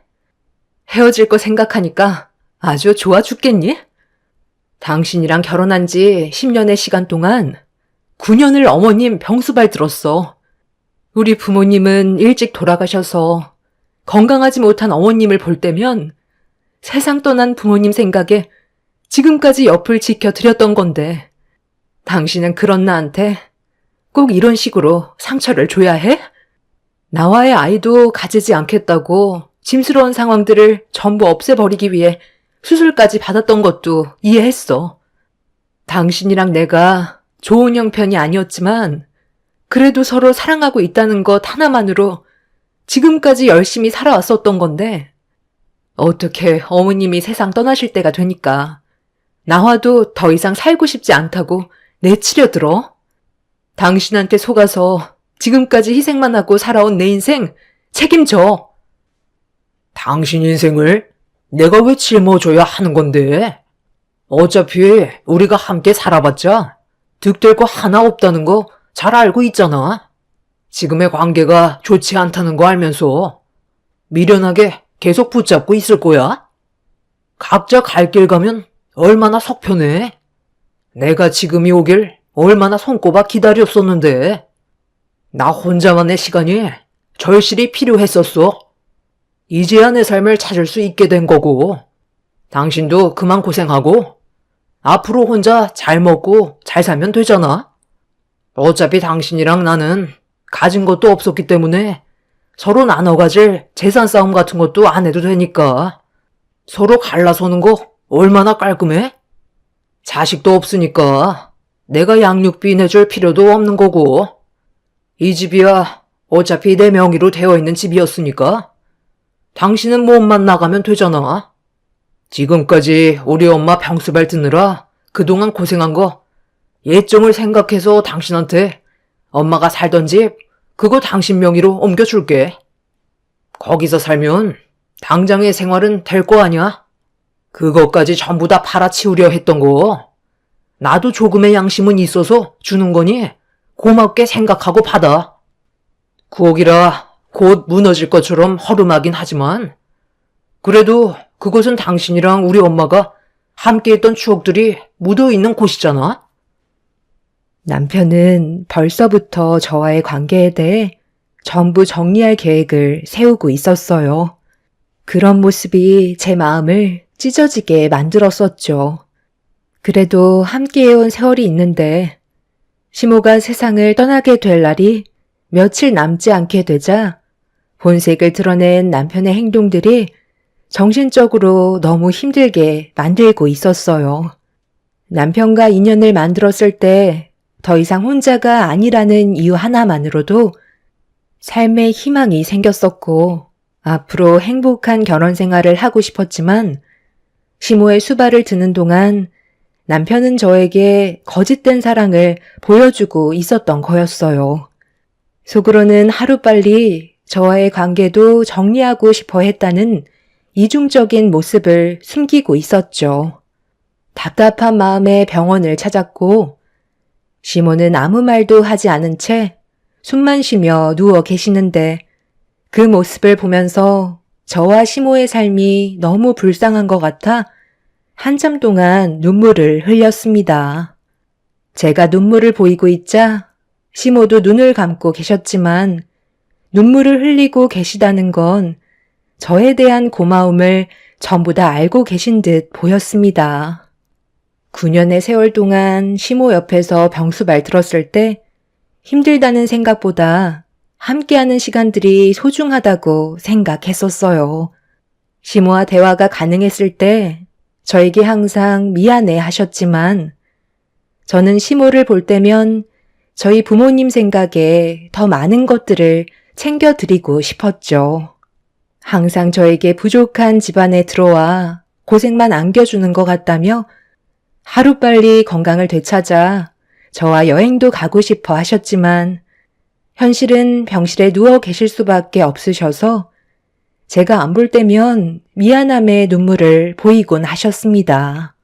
헤어질 거 생각하니까 아주 좋아 죽겠니? 당신이랑 결혼한 지 10년의 시간 동안 9년을 어머님 병수발 들었어. 우리 부모님은 일찍 돌아가셔서 건강하지 못한 어머님을 볼 때면 세상 떠난 부모님 생각에 지금까지 옆을 지켜드렸던 건데 당신은 그런 나한테 꼭 이런 식으로 상처를 줘야 해? 나와의 아이도 가지지 않겠다고 짐스러운 상황들을 전부 없애버리기 위해 수술까지 받았던 것도 이해했어. 당신이랑 내가 좋은 형편이 아니었지만 그래도 서로 사랑하고 있다는 것 하나만으로 지금까지 열심히 살아왔었던 건데 어떻게 어머님이 세상 떠나실 때가 되니까 나와도 더 이상 살고 싶지 않다고 내치려 들어? 당신한테 속아서 지금까지 희생만 하고 살아온 내 인생 책임져. 당신 인생을 내가 왜 짊어져야 하는 건데? 어차피 우리가 함께 살아봤자 득될 거 하나 없다는 거 잘 알고 있잖아. 지금의 관계가 좋지 않다는 거 알면서 미련하게 계속 붙잡고 있을 거야? 각자 갈 길 가면 얼마나 속편해. 내가 지금이 오길 얼마나 손꼽아 기다렸었는데 나 혼자만의 시간이 절실히 필요했었어. 이제야 내 삶을 찾을 수 있게 된 거고 당신도 그만 고생하고 앞으로 혼자 잘 먹고 잘 살면 되잖아. 어차피 당신이랑 나는 가진 것도 없었기 때문에 서로 나눠 가질 재산 싸움 같은 것도 안 해도 되니까 서로 갈라서는 거 얼마나 깔끔해? 자식도 없으니까 내가 양육비 내줄 필요도 없는 거고 이 집이야 어차피 내 명의로 되어 있는 집이었으니까 당신은 몸만 나가면 되잖아. 지금까지 우리 엄마 병수발 듣느라 그동안 고생한 거 예정을 생각해서 당신한테 엄마가 살던 집 그거 당신 명의로 옮겨줄게. 거기서 살면 당장의 생활은 될 거 아니야? 그것까지 전부 다 팔아치우려 했던 거 나도 조금의 양심은 있어서 주는 거니 고맙게 생각하고 받아. 구옥이라 곧 무너질 것처럼 허름하긴 하지만 그래도 그곳은 당신이랑 우리 엄마가 함께했던 추억들이 묻어있는 곳이잖아. 남편은 벌써부터 저와의 관계에 대해 전부 정리할 계획을 세우고 있었어요. 그런 모습이 제 마음을 찢어지게 만들었었죠. 그래도 함께해온 세월이 있는데 시모가 세상을 떠나게 될 날이 며칠 남지 않게 되자 본색을 드러낸 남편의 행동들이 정신적으로 너무 힘들게 만들고 있었어요. 남편과 인연을 만들었을 때 더 이상 혼자가 아니라는 이유 하나만으로도 삶의 희망이 생겼었고 앞으로 행복한 결혼 생활을 하고 싶었지만 시모의 수발을 드는 동안 남편은 저에게 거짓된 사랑을 보여주고 있었던 거였어요. 속으로는 하루빨리 저와의 관계도 정리하고 싶어 했다는 이중적인 모습을 숨기고 있었죠. 답답한 마음에 병원을 찾았고 시모는 아무 말도 하지 않은 채 숨만 쉬며 누워 계시는데 그 모습을 보면서 저와 시모의 삶이 너무 불쌍한 것 같아 한참 동안 눈물을 흘렸습니다. 제가 눈물을 보이고 있자 시모도 눈을 감고 계셨지만 눈물을 흘리고 계시다는 건 저에 대한 고마움을 전부 다 알고 계신 듯 보였습니다. 9년의 세월 동안 시모 옆에서 병수발 들었을 때 힘들다는 생각보다 함께하는 시간들이 소중하다고 생각했었어요. 시모와 대화가 가능했을 때 저에게 항상 미안해 하셨지만 저는 시모를 볼 때면 저희 부모님 생각에 더 많은 것들을 챙겨드리고 싶었죠. 항상 저에게 부족한 집안에 들어와 고생만 안겨주는 것 같다며 하루빨리 건강을 되찾아 저와 여행도 가고 싶어 하셨지만 현실은 병실에 누워 계실 수밖에 없으셔서 제가 안 볼 때면 미안함의 눈물을 보이곤 하셨습니다.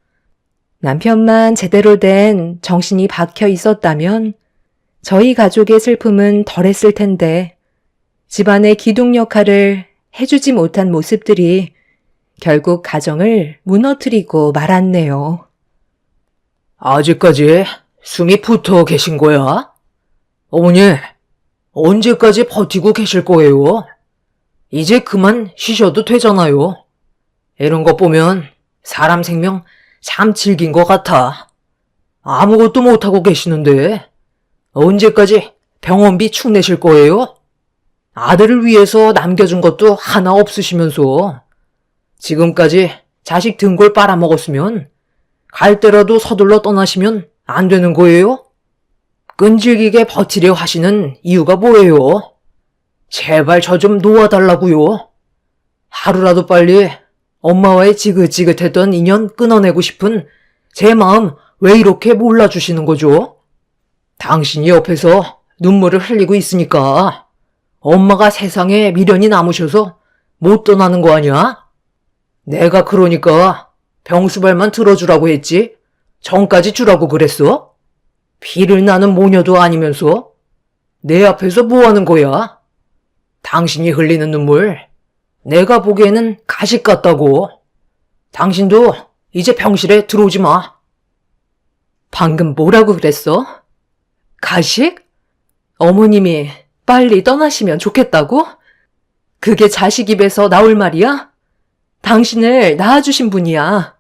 남편만 제대로 된 정신이 박혀 있었다면 저희 가족의 슬픔은 덜했을 텐데 집안의 기둥 역할을 해주지 못한 모습들이 결국 가정을 무너뜨리고 말았네요. 아직까지 숨이 붙어 계신 거야? 어머니, 언제까지 버티고 계실 거예요? 이제 그만 쉬셔도 되잖아요. 이런 거 보면 사람 생명 참 질긴 것 같아. 아무것도 못하고 계시는데 언제까지 병원비 축 내실 거예요? 아들을 위해서 남겨준 것도 하나 없으시면서 지금까지 자식 등골 빨아먹었으면 갈 때라도 서둘러 떠나시면 안 되는 거예요? 끈질기게 버티려 하시는 이유가 뭐예요? 제발 저 좀 놓아달라고요. 하루라도 빨리 엄마와의 지긋지긋했던 인연 끊어내고 싶은 제 마음 왜 이렇게 몰라주시는 거죠? 당신이 옆에서 눈물을 흘리고 있으니까 엄마가 세상에 미련이 남으셔서 못 떠나는 거 아니야? 내가 그러니까 병수발만 들어주라고 했지 정까지 주라고 그랬어? 피를 나는 모녀도 아니면서 내 앞에서 뭐 하는 거야? 당신이 흘리는 눈물 내가 보기에는 가식 같다고. 당신도 이제 병실에 들어오지 마. 방금 뭐라고 그랬어? 가식? 어머님이 빨리 떠나시면 좋겠다고? 그게 자식 입에서 나올 말이야? 당신을 낳아주신 분이야.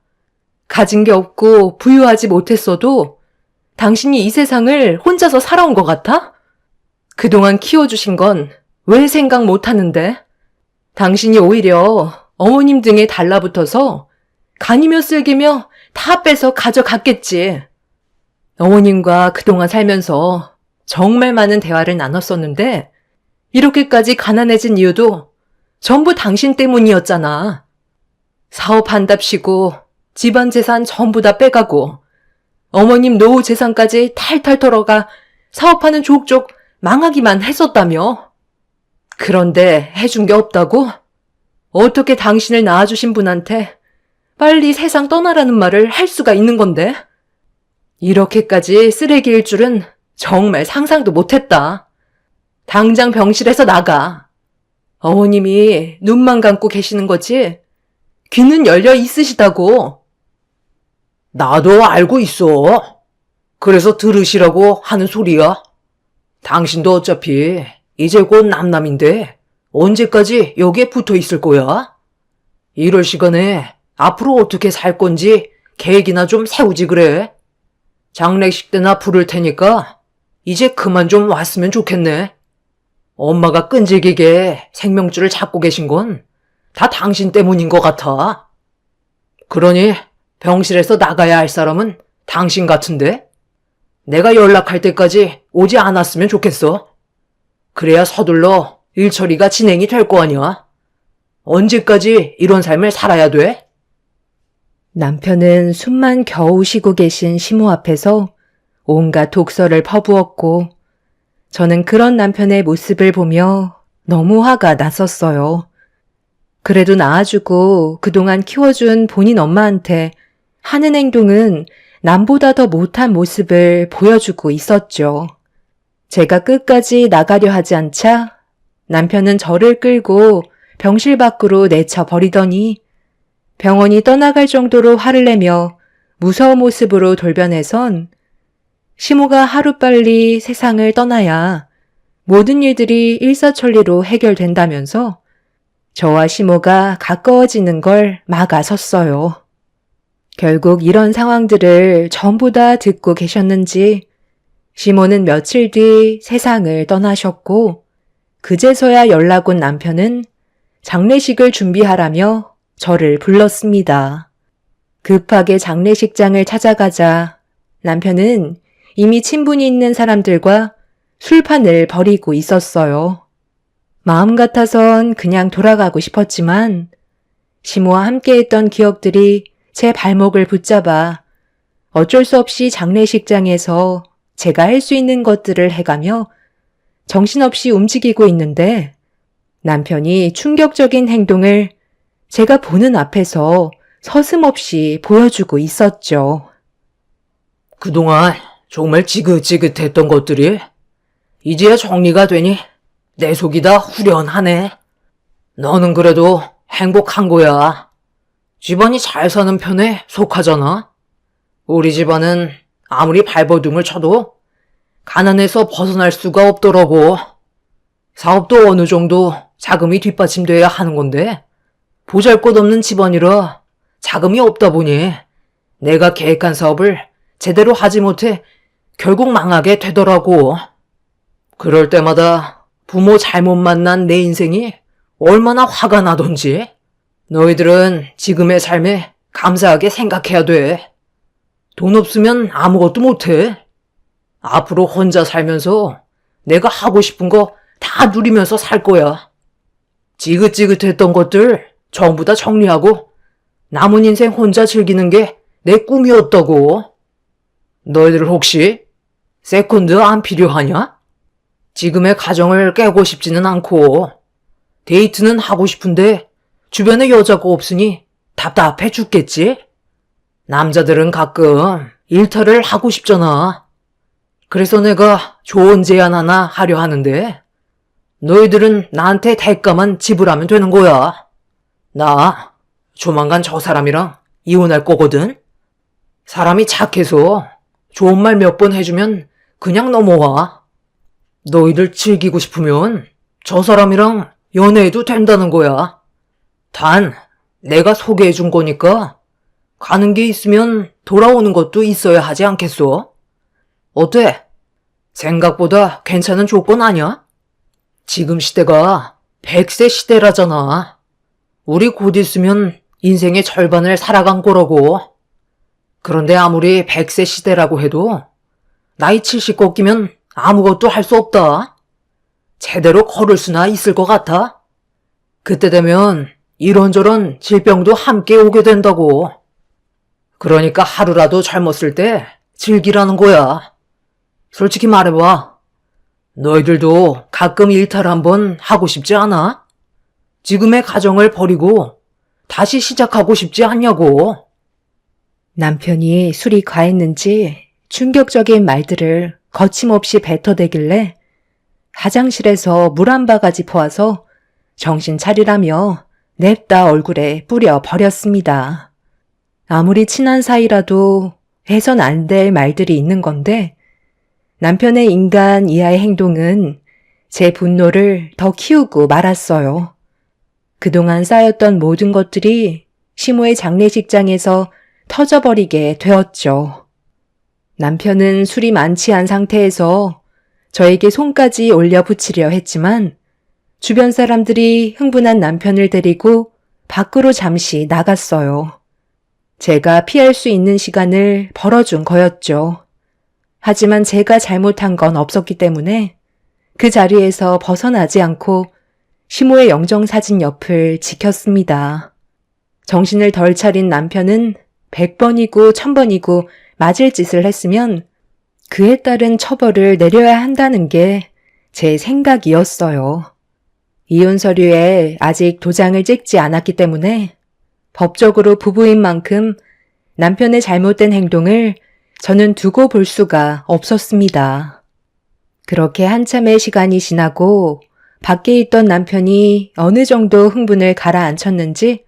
가진 게 없고 부유하지 못했어도 당신이 이 세상을 혼자서 살아온 것 같아? 그동안 키워주신 건 왜 생각 못하는데? 당신이 오히려 어머님 등에 달라붙어서 간이며 쓸개며 다 빼서 가져갔겠지. 어머님과 그동안 살면서 정말 많은 대화를 나눴었는데 이렇게까지 가난해진 이유도 전부 당신 때문이었잖아. 사업한답시고 집안 재산 전부 다 빼가고 어머님 노후 재산까지 탈탈 털어가 사업하는 족족 망하기만 했었다며. 그런데 해준 게 없다고? 어떻게 당신을 낳아주신 분한테 빨리 세상 떠나라는 말을 할 수가 있는 건데? 이렇게까지 쓰레기일 줄은 정말 상상도 못했다. 당장 병실에서 나가. 어머님이 눈만 감고 계시는 거지 귀는 열려 있으시다고. 나도 알고 있어. 그래서 들으시라고 하는 소리야. 당신도 어차피 이제 곧 남남인데 언제까지 여기에 붙어 있을 거야? 이럴 시간에 앞으로 어떻게 살 건지 계획이나 좀 세우지 그래. 장례식 때나 부를 테니까 이제 그만 좀 왔으면 좋겠네. 엄마가 끈질기게 생명줄을 잡고 계신 건 다 당신 때문인 것 같아. 그러니 병실에서 나가야 할 사람은 당신 같은데? 내가 연락할 때까지 오지 않았으면 좋겠어. 그래야 서둘러 일 처리가 진행이 될 거 아니야. 언제까지 이런 삶을 살아야 돼? 남편은 숨만 겨우 쉬고 계신 시모 앞에서 온갖 독설을 퍼부었고 저는 그런 남편의 모습을 보며 너무 화가 났었어요. 그래도 낳아주고 그동안 키워준 본인 엄마한테 하는 행동은 남보다 더 못한 모습을 보여주고 있었죠. 제가 끝까지 나가려 하지 않자 남편은 저를 끌고 병실 밖으로 내쳐버리더니 병원이 떠나갈 정도로 화를 내며 무서운 모습으로 돌변해선 시모가 하루빨리 세상을 떠나야 모든 일들이 일사천리로 해결된다면서 저와 시모가 가까워지는 걸 막아섰어요. 결국 이런 상황들을 전부 다 듣고 계셨는지 시모는 며칠 뒤 세상을 떠나셨고 그제서야 연락 온 남편은 장례식을 준비하라며 저를 불렀습니다. 급하게 장례식장을 찾아가자 남편은 이미 친분이 있는 사람들과 술판을 벌이고 있었어요. 마음 같아선 그냥 돌아가고 싶었지만 시모와 함께했던 기억들이 제 발목을 붙잡아 어쩔 수 없이 장례식장에서 제가 할 수 있는 것들을 해가며 정신없이 움직이고 있는데 남편이 충격적인 행동을 제가 보는 앞에서 서슴없이 보여주고 있었죠. 그동안 정말 지긋지긋했던 것들이 이제야 정리가 되니 내 속이 다 후련하네. 너는 그래도 행복한 거야. 집안이 잘 사는 편에 속하잖아. 우리 집안은 아무리 발버둥을 쳐도 가난에서 벗어날 수가 없더라고. 사업도 어느 정도 자금이 뒷받침돼야 하는 건데 보잘것없는 집안이라 자금이 없다 보니 내가 계획한 사업을 제대로 하지 못해 결국 망하게 되더라고. 그럴 때마다 부모 잘못 만난 내 인생이 얼마나 화가 나던지 너희들은 지금의 삶에 감사하게 생각해야 돼. 돈 없으면 아무것도 못해. 앞으로 혼자 살면서 내가 하고 싶은 거 다 누리면서 살 거야. 지긋지긋했던 것들 전부 다 정리하고 남은 인생 혼자 즐기는 게 내 꿈이었다고. 너희들 혹시 세컨드 안 필요하냐? 지금의 가정을 깨고 싶지는 않고 데이트는 하고 싶은데 주변에 여자가 없으니 답답해 죽겠지? 남자들은 가끔 일탈을 하고 싶잖아. 그래서 내가 좋은 제안 하나 하려 하는데 너희들은 나한테 대가만 지불하면 되는 거야. 나 조만간 저 사람이랑 이혼할 거거든. 사람이 착해서 좋은 말 몇 번 해주면 그냥 넘어와. 너희들 즐기고 싶으면 저 사람이랑 연애해도 된다는 거야. 단 내가 소개해준 거니까 가는 게 있으면 돌아오는 것도 있어야 하지 않겠어? 어때? 생각보다 괜찮은 조건 아니야? 지금 시대가 100세 시대라잖아. 우리 곧 있으면 인생의 절반을 살아간 거라고. 그런데 아무리 100세 시대라고 해도 나이 70 꺾이면 아무것도 할 수 없다. 제대로 걸을 수나 있을 것 같아? 그때 되면 이런저런 질병도 함께 오게 된다고. 그러니까 하루라도 젊었을 때 즐기라는 거야. 솔직히 말해봐. 너희들도 가끔 일탈 한번 하고 싶지 않아? 지금의 가정을 버리고 다시 시작하고 싶지 않냐고. 남편이 술이 과했는지 충격적인 말들을 거침없이 뱉어대길래 화장실에서 물 한 바가지 퍼와서 정신 차리라며 냅다 얼굴에 뿌려 버렸습니다. 아무리 친한 사이라도 해선 안 될 말들이 있는 건데 남편의 인간 이하의 행동은 제 분노를 더 키우고 말았어요. 그동안 쌓였던 모든 것들이 시모의 장례식장에서 터져버리게 되었죠. 남편은 술이 만취한 상태에서 저에게 손까지 올려 붙이려 했지만 주변 사람들이 흥분한 남편을 데리고 밖으로 잠시 나갔어요. 제가 피할 수 있는 시간을 벌어준 거였죠. 하지만 제가 잘못한 건 없었기 때문에 그 자리에서 벗어나지 않고 시모의 영정사진 옆을 지켰습니다. 정신을 덜 차린 남편은 100번이고 1000번이고 맞을 짓을 했으면 그에 따른 처벌을 내려야 한다는 게 제 생각이었어요. 이혼 서류에 아직 도장을 찍지 않았기 때문에 법적으로 부부인 만큼 남편의 잘못된 행동을 저는 두고 볼 수가 없었습니다. 그렇게 한참의 시간이 지나고 밖에 있던 남편이 어느 정도 흥분을 가라앉혔는지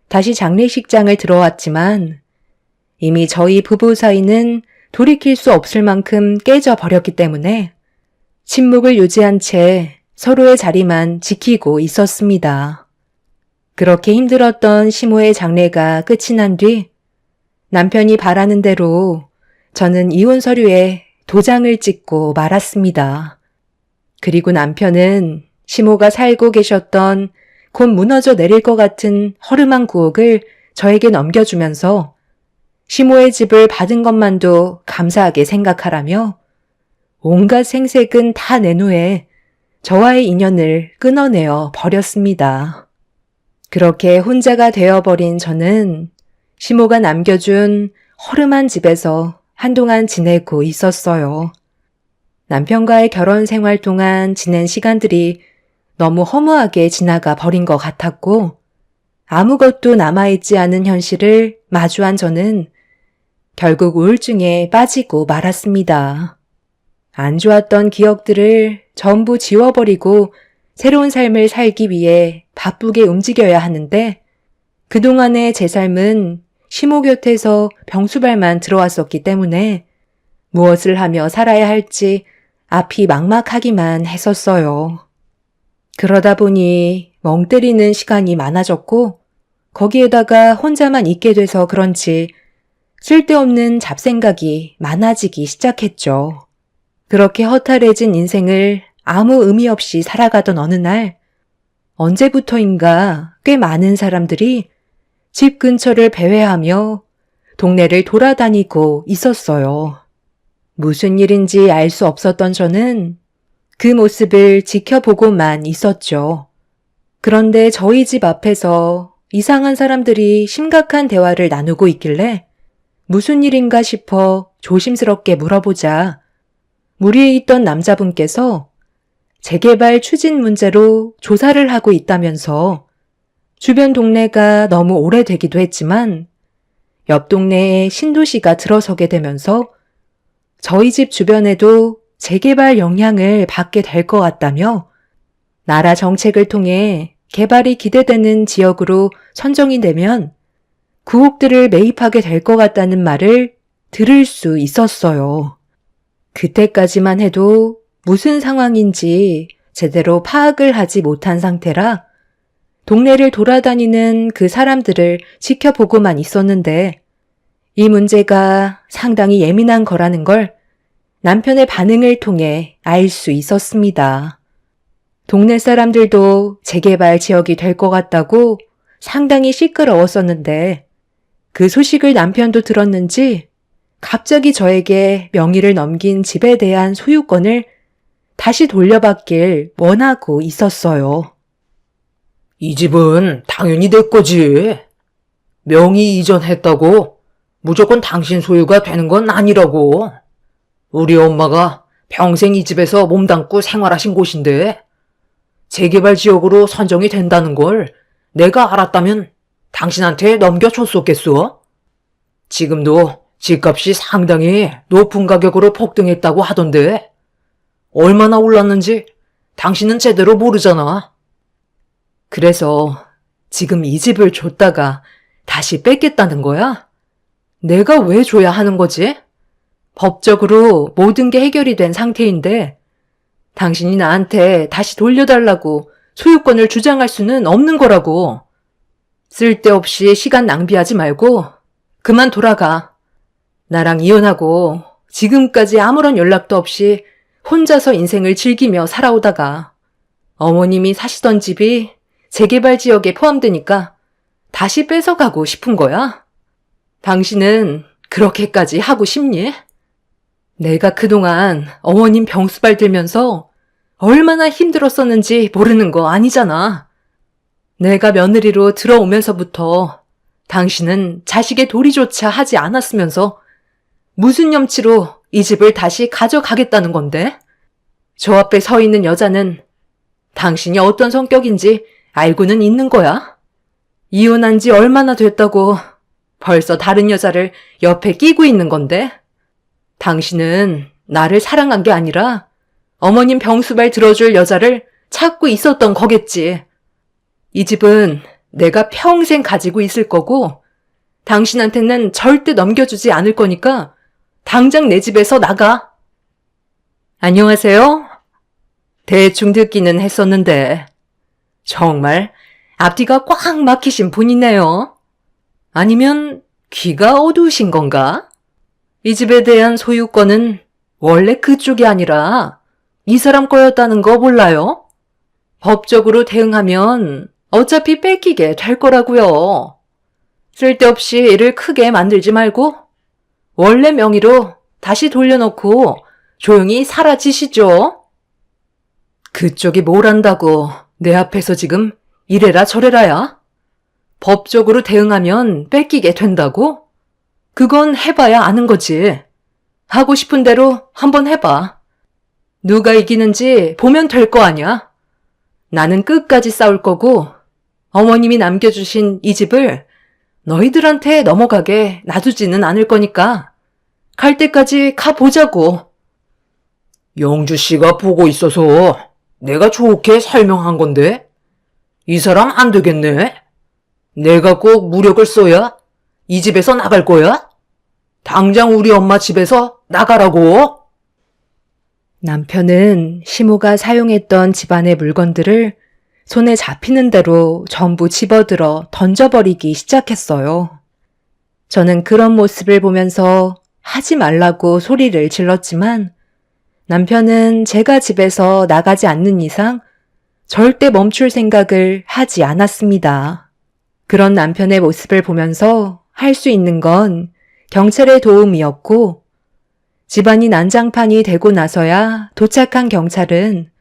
다시 장례식장을 들어왔지만 이미 저희 부부 사이는 돌이킬 수 없을 만큼 깨져버렸기 때문에 침묵을 유지한 채 서로의 자리만 지키고 있었습니다. 그렇게 힘들었던 시모의 장례가 끝이 난 뒤 남편이 바라는 대로 저는 이혼 서류에 도장을 찍고 말았습니다. 그리고 남편은 시모가 살고 계셨던 곧 무너져 내릴 것 같은 허름한 구옥을 저에게 넘겨주면서 시모의 집을 받은 것만도 감사하게 생각하라며 온갖 생색은 다 내놓에 저와의 인연을 끊어내어 버렸습니다. 그렇게 혼자가 되어버린 저는 시모가 남겨준 허름한 집에서 한동안 지내고 있었어요. 남편과의 결혼 생활 동안 지낸 시간들이 너무 허무하게 지나가 버린 것 같았고 아무것도 남아있지 않은 현실을 마주한 저는 결국 우울증에 빠지고 말았습니다. 안 좋았던 기억들을 전부 지워버리고 새로운 삶을 살기 위해 바쁘게 움직여야 하는데 그동안의 제 삶은 시모 곁에서 병수발만 들어왔었기 때문에 무엇을 하며 살아야 할지 앞이 막막하기만 했었어요. 그러다 보니 멍 때리는 시간이 많아졌고 거기에다가 혼자만 있게 돼서 그런지 쓸데없는 잡생각이 많아지기 시작했죠. 그렇게 허탈해진 인생을 아무 의미 없이 살아가던 어느 날 언제부터인가 꽤 많은 사람들이 집 근처를 배회하며 동네를 돌아다니고 있었어요. 무슨 일인지 알 수 없었던 저는 그 모습을 지켜보고만 있었죠. 그런데 저희 집 앞에서 이상한 사람들이 심각한 대화를 나누고 있길래 무슨 일인가 싶어 조심스럽게 물어보자 무리에 있던 남자분께서 재개발 추진 문제로 조사를 하고 있다면서 주변 동네가 너무 오래되기도 했지만 옆 동네에 신도시가 들어서게 되면서 저희 집 주변에도 재개발 영향을 받게 될 것 같다며 나라 정책을 통해 개발이 기대되는 지역으로 선정이 되면 구옥들을 매입하게 될 것 같다는 말을 들을 수 있었어요. 그때까지만 해도 무슨 상황인지 제대로 파악을 하지 못한 상태라 동네를 돌아다니는 그 사람들을 지켜보고만 있었는데 이 문제가 상당히 예민한 거라는 걸 남편의 반응을 통해 알 수 있었습니다. 동네 사람들도 재개발 지역이 될 것 같다고 상당히 시끄러웠었는데 그 소식을 남편도 들었는지 갑자기 저에게 명의를 넘긴 집에 대한 소유권을 다시 돌려받길 원하고 있었어요. 이 집은 당연히 내 거지. 명의 이전했다고 무조건 당신 소유가 되는 건 아니라고. 우리 엄마가 평생 이 집에서 몸담고 생활하신 곳인데 재개발 지역으로 선정이 된다는 걸 내가 알았다면 당신한테 넘겨줬었겠어? 지금도 집값이 상당히 높은 가격으로 폭등했다고 하던데 얼마나 올랐는지 당신은 제대로 모르잖아. 그래서 지금 이 집을 줬다가 다시 뺏겠다는 거야? 내가 왜 줘야 하는 거지? 법적으로 모든 게 해결이 된 상태인데 당신이 나한테 다시 돌려달라고 소유권을 주장할 수는 없는 거라고. 쓸데없이 시간 낭비하지 말고 그만 돌아가. 나랑 이혼하고 지금까지 아무런 연락도 없이 혼자서 인생을 즐기며 살아오다가 어머님이 사시던 집이 재개발 지역에 포함되니까 다시 뺏어가고 싶은 거야? 당신은 그렇게까지 하고 싶니? 내가 그동안 어머님 병수발 들면서 얼마나 힘들었었는지 모르는 거 아니잖아. 내가 며느리로 들어오면서부터 당신은 자식의 도리조차 하지 않았으면서 무슨 염치로 이 집을 다시 가져가겠다는 건데? 저 앞에 서 있는 여자는 당신이 어떤 성격인지 알고는 있는 거야? 이혼한 지 얼마나 됐다고 벌써 다른 여자를 옆에 끼고 있는 건데? 당신은 나를 사랑한 게 아니라 어머님 병수발 들어줄 여자를 찾고 있었던 거겠지. 이 집은 내가 평생 가지고 있을 거고 당신한테는 절대 넘겨주지 않을 거니까 당장 내 집에서 나가. 안녕하세요. 대충 듣기는 했었는데 정말 앞뒤가 꽉 막히신 분이네요. 아니면 귀가 어두우신 건가? 이 집에 대한 소유권은 원래 그쪽이 아니라 이 사람 거였다는 거 몰라요? 법적으로 대응하면 어차피 뺏기게 될 거라고요. 쓸데없이 일을 크게 만들지 말고 원래 명의로 다시 돌려놓고 조용히 사라지시죠. 그쪽이 뭘 안다고 내 앞에서 지금 이래라 저래라야? 법적으로 대응하면 뺏기게 된다고? 그건 해봐야 아는 거지. 하고 싶은 대로 한번 해봐. 누가 이기는지 보면 될 거 아니야. 나는 끝까지 싸울 거고 어머님이 남겨주신 이 집을 너희들한테 넘어가게 놔두지는 않을 거니까 갈 때까지 가보자고. 영주 씨가 보고 있어서 내가 좋게 설명한 건데 이 사람 안 되겠네. 내가 꼭 무력을 써야 이 집에서 나갈 거야? 당장 우리 엄마 집에서 나가라고? 남편은 시모가 사용했던 집안의 물건들을 손에 잡히는 대로 전부 집어들어 던져버리기 시작했어요. 저는 그런 모습을 보면서 하지 말라고 소리를 질렀지만 남편은 제가 집에서 나가지 않는 이상 절대 멈출 생각을 하지 않았습니다. 그런 남편의 모습을 보면서 할 수 있는 건 경찰의 도움이었고 집안이 난장판이 되고 나서야 도착한 경찰은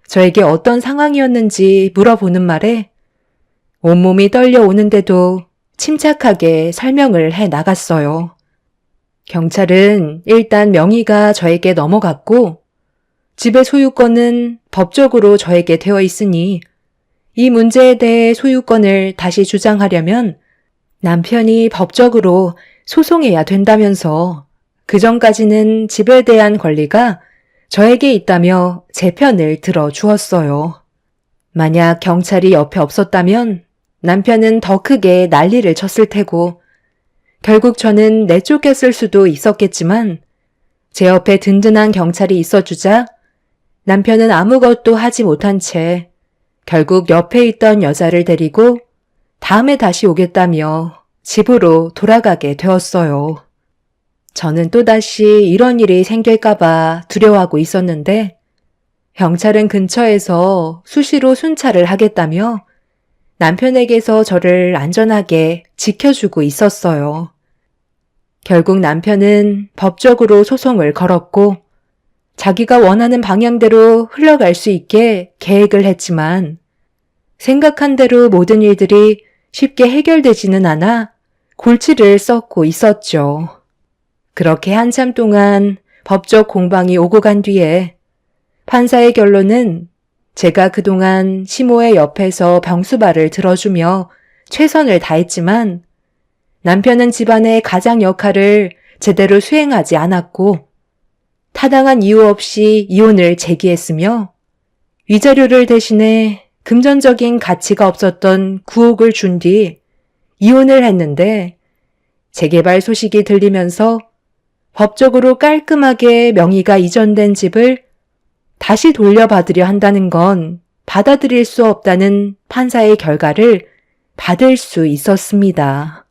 저에게 어떤 상황이었는지 물어보는 말에 온몸이 떨려오는데도 침착하게 설명을 해 나갔어요. 경찰은 일단 명의가 저에게 넘어갔고 집의 소유권은 법적으로 저에게 되어 있으니 이 문제에 대해 소유권을 다시 주장하려면 남편이 법적으로 소송해야 된다면서 그 전까지는 집에 대한 권리가 저에게 있다며 제 편을 들어 주었어요. 만약 경찰이 옆에 없었다면 남편은 더 크게 난리를 쳤을 테고 결국 저는 내쫓겼을 수도 있었겠지만 제 옆에 든든한 경찰이 있어주자 남편은 아무것도 하지 못한 채 결국 옆에 있던 여자를 데리고 다음에 다시 오겠다며 집으로 돌아가게 되었어요. 저는 또다시 이런 일이 생길까봐 두려워하고 있었는데 경찰은 근처에서 수시로 순찰을 하겠다며 남편에게서 저를 안전하게 지켜주고 있었어요. 결국 남편은 법적으로 소송을 걸었고 자기가 원하는 방향대로 흘러갈 수 있게 계획을 했지만 생각한 대로 모든 일들이 쉽게 해결되지는 않아 골치를 썩고 있었죠. 그렇게 한참 동안 법적 공방이 오고 간 뒤에 판사의 결론은 제가 그동안 시모의 옆에서 병수발을 들어주며 최선을 다했지만 남편은 집안의 가장 역할을 제대로 수행하지 않았고 타당한 이유 없이 이혼을 제기했으며 위자료를 대신해 금전적인 가치가 없었던 9억을 준 뒤 이혼을 했는데 재개발 소식이 들리면서 법적으로 깔끔하게 명의가 이전된 집을 다시 돌려받으려 한다는 건 받아들일 수 없다는 판사의 결과를 받을 수 있었습니다.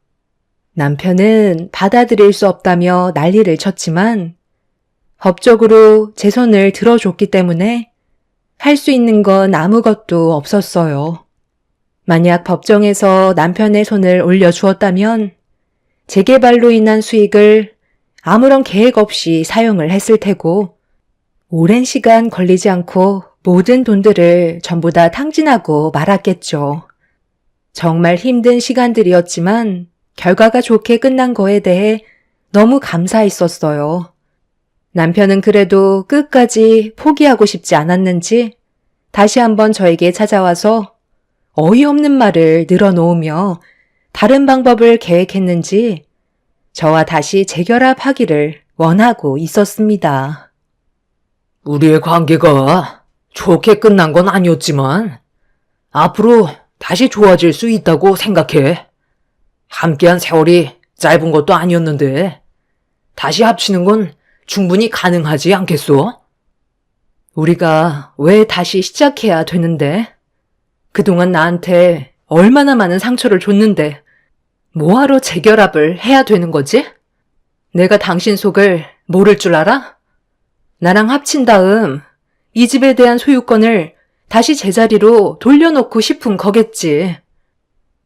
남편은 받아들일 수 없다며 난리를 쳤지만 법적으로 제 손을 들어줬기 때문에 할 수 있는 건 아무것도 없었어요. 만약 법정에서 남편의 손을 올려주었다면 재개발로 인한 수익을 아무런 계획 없이 사용을 했을 테고 오랜 시간 걸리지 않고 모든 돈들을 전부 다 탕진하고 말았겠죠. 정말 힘든 시간들이었지만 결과가 좋게 끝난 거에 대해 너무 감사했었어요. 남편은 그래도 끝까지 포기하고 싶지 않았는지 다시 한번 저에게 찾아와서 어이없는 말을 늘어놓으며 다른 방법을 계획했는지 저와 다시 재결합하기를 원하고 있었습니다. 우리의 관계가 좋게 끝난 건 아니었지만 앞으로 다시 좋아질 수 있다고 생각해. 함께한 세월이 짧은 것도 아니었는데 다시 합치는 건 충분히 가능하지 않겠소? 우리가 왜 다시 시작해야 되는데? 그동안 나한테 얼마나 많은 상처를 줬는데 뭐하러 재결합을 해야 되는 거지? 내가 당신 속을 모를 줄 알아? 나랑 합친 다음 이 집에 대한 소유권을 다시 제자리로 돌려놓고 싶은 거겠지.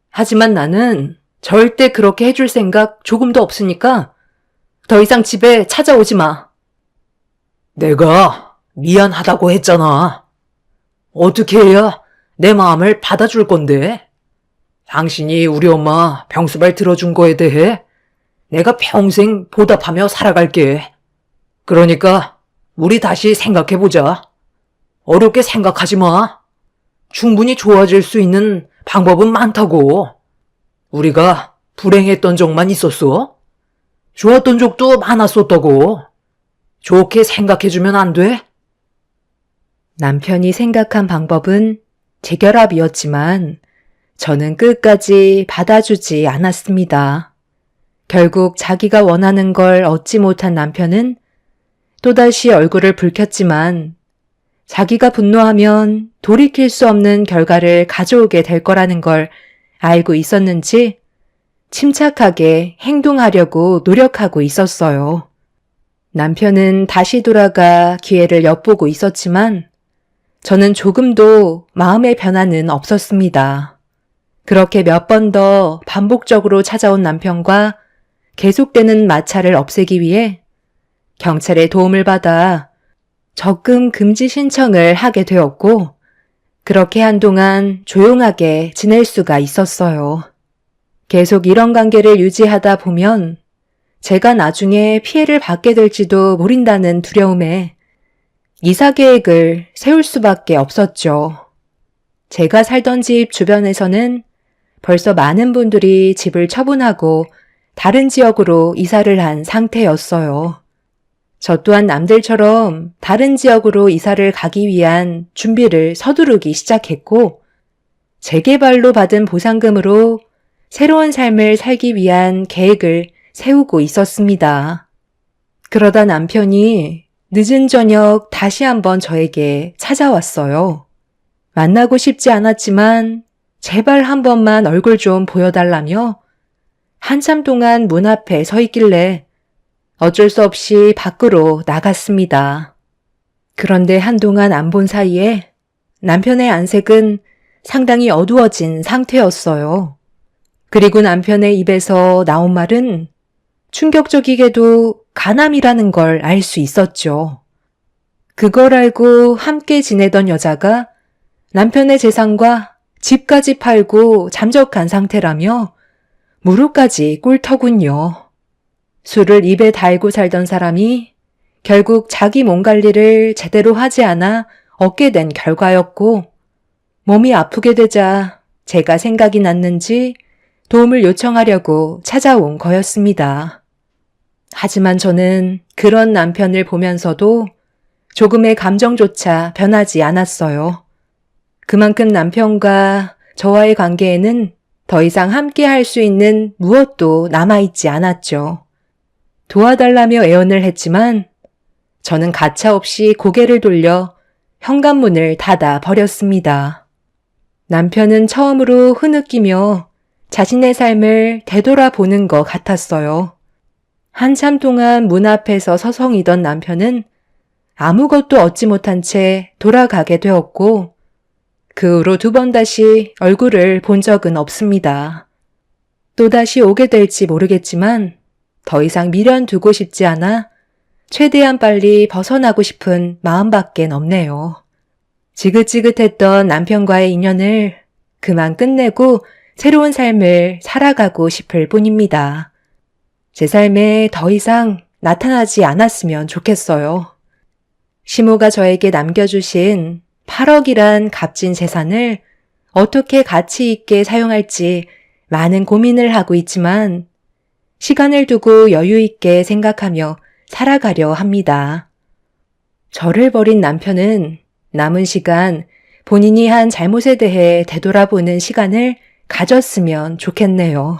하지만 나는 절대 그렇게 해줄 생각 조금도 없으니까 더 이상 집에 찾아오지 마. 내가 미안하다고 했잖아. 어떻게 해야 내 마음을 받아줄 건데? 당신이 우리 엄마 병수발 들어준 거에 대해 내가 평생 보답하며 살아갈게. 그러니까 우리 다시 생각해보자. 어렵게 생각하지 마. 충분히 좋아질 수 있는 방법은 많다고. 우리가 불행했던 적만 있었어? 좋았던 적도 많았었다고. 좋게 생각해주면 안 돼? 남편이 생각한 방법은 재결합이었지만 저는 끝까지 받아주지 않았습니다. 결국 자기가 원하는 걸 얻지 못한 남편은 또다시 얼굴을 붉혔지만 자기가 분노하면 돌이킬 수 없는 결과를 가져오게 될 거라는 걸 알고 있었는지 침착하게 행동하려고 노력하고 있었어요. 남편은 다시 돌아가 기회를 엿보고 있었지만 저는 조금도 마음의 변화는 없었습니다. 그렇게 몇 번 더 반복적으로 찾아온 남편과 계속되는 마찰을 없애기 위해 경찰의 도움을 받아 적금 금지 신청을 하게 되었고 그렇게 한동안 조용하게 지낼 수가 있었어요. 계속 이런 관계를 유지하다 보면 제가 나중에 피해를 받게 될지도 모른다는 두려움에 이사 계획을 세울 수밖에 없었죠. 제가 살던 집 주변에서는 벌써 많은 분들이 집을 처분하고 다른 지역으로 이사를 한 상태였어요. 저 또한 남들처럼 다른 지역으로 이사를 가기 위한 준비를 서두르기 시작했고 재개발로 받은 보상금으로 새로운 삶을 살기 위한 계획을 세우고 있었습니다. 그러다 남편이 늦은 저녁 다시 한번 저에게 찾아왔어요. 만나고 싶지 않았지만 제발 한 번만 얼굴 좀 보여달라며 한참 동안 문 앞에 서 있길래 어쩔 수 없이 밖으로 나갔습니다. 그런데 한동안 안 본 사이에 남편의 안색은 상당히 어두워진 상태였어요. 그리고 남편의 입에서 나온 말은 충격적이게도 간암이라는 걸 알 수 있었죠. 그걸 알고 함께 지내던 여자가 남편의 재산과 집까지 팔고 잠적한 상태라며 무릎까지 꿇더군요. 술을 입에 달고 살던 사람이 결국 자기 몸 관리를 제대로 하지 않아 얻게 된 결과였고 몸이 아프게 되자 제가 생각이 났는지 도움을 요청하려고 찾아온 거였습니다. 하지만 저는 그런 남편을 보면서도 조금의 감정조차 변하지 않았어요. 그만큼 남편과 저와의 관계에는 더 이상 함께 할 수 있는 무엇도 남아있지 않았죠. 도와달라며 애원을 했지만 저는 가차없이 고개를 돌려 현관문을 닫아 버렸습니다. 남편은 처음으로 흐느끼며 자신의 삶을 되돌아보는 것 같았어요. 한참 동안 문 앞에서 서성이던 남편은 아무것도 얻지 못한 채 돌아가게 되었고 그 후로 2번 다시 얼굴을 본 적은 없습니다. 또다시 오게 될지 모르겠지만 더 이상 미련 두고 싶지 않아 최대한 빨리 벗어나고 싶은 마음밖엔 없네요. 지긋지긋했던 남편과의 인연을 그만 끝내고 새로운 삶을 살아가고 싶을 뿐입니다. 제 삶에 더 이상 나타나지 않았으면 좋겠어요. 시모가 저에게 남겨주신 8억이란 값진 재산을 어떻게 가치 있게 사용할지 많은 고민을 하고 있지만 시간을 두고 여유 있게 생각하며 살아가려 합니다. 저를 버린 남편은 남은 시간 본인이 한 잘못에 대해 되돌아보는 시간을 가졌으면 좋겠네요.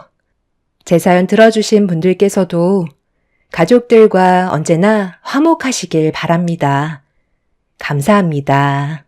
제 사연 들어주신 분들께서도 가족들과 언제나 화목하시길 바랍니다. 감사합니다.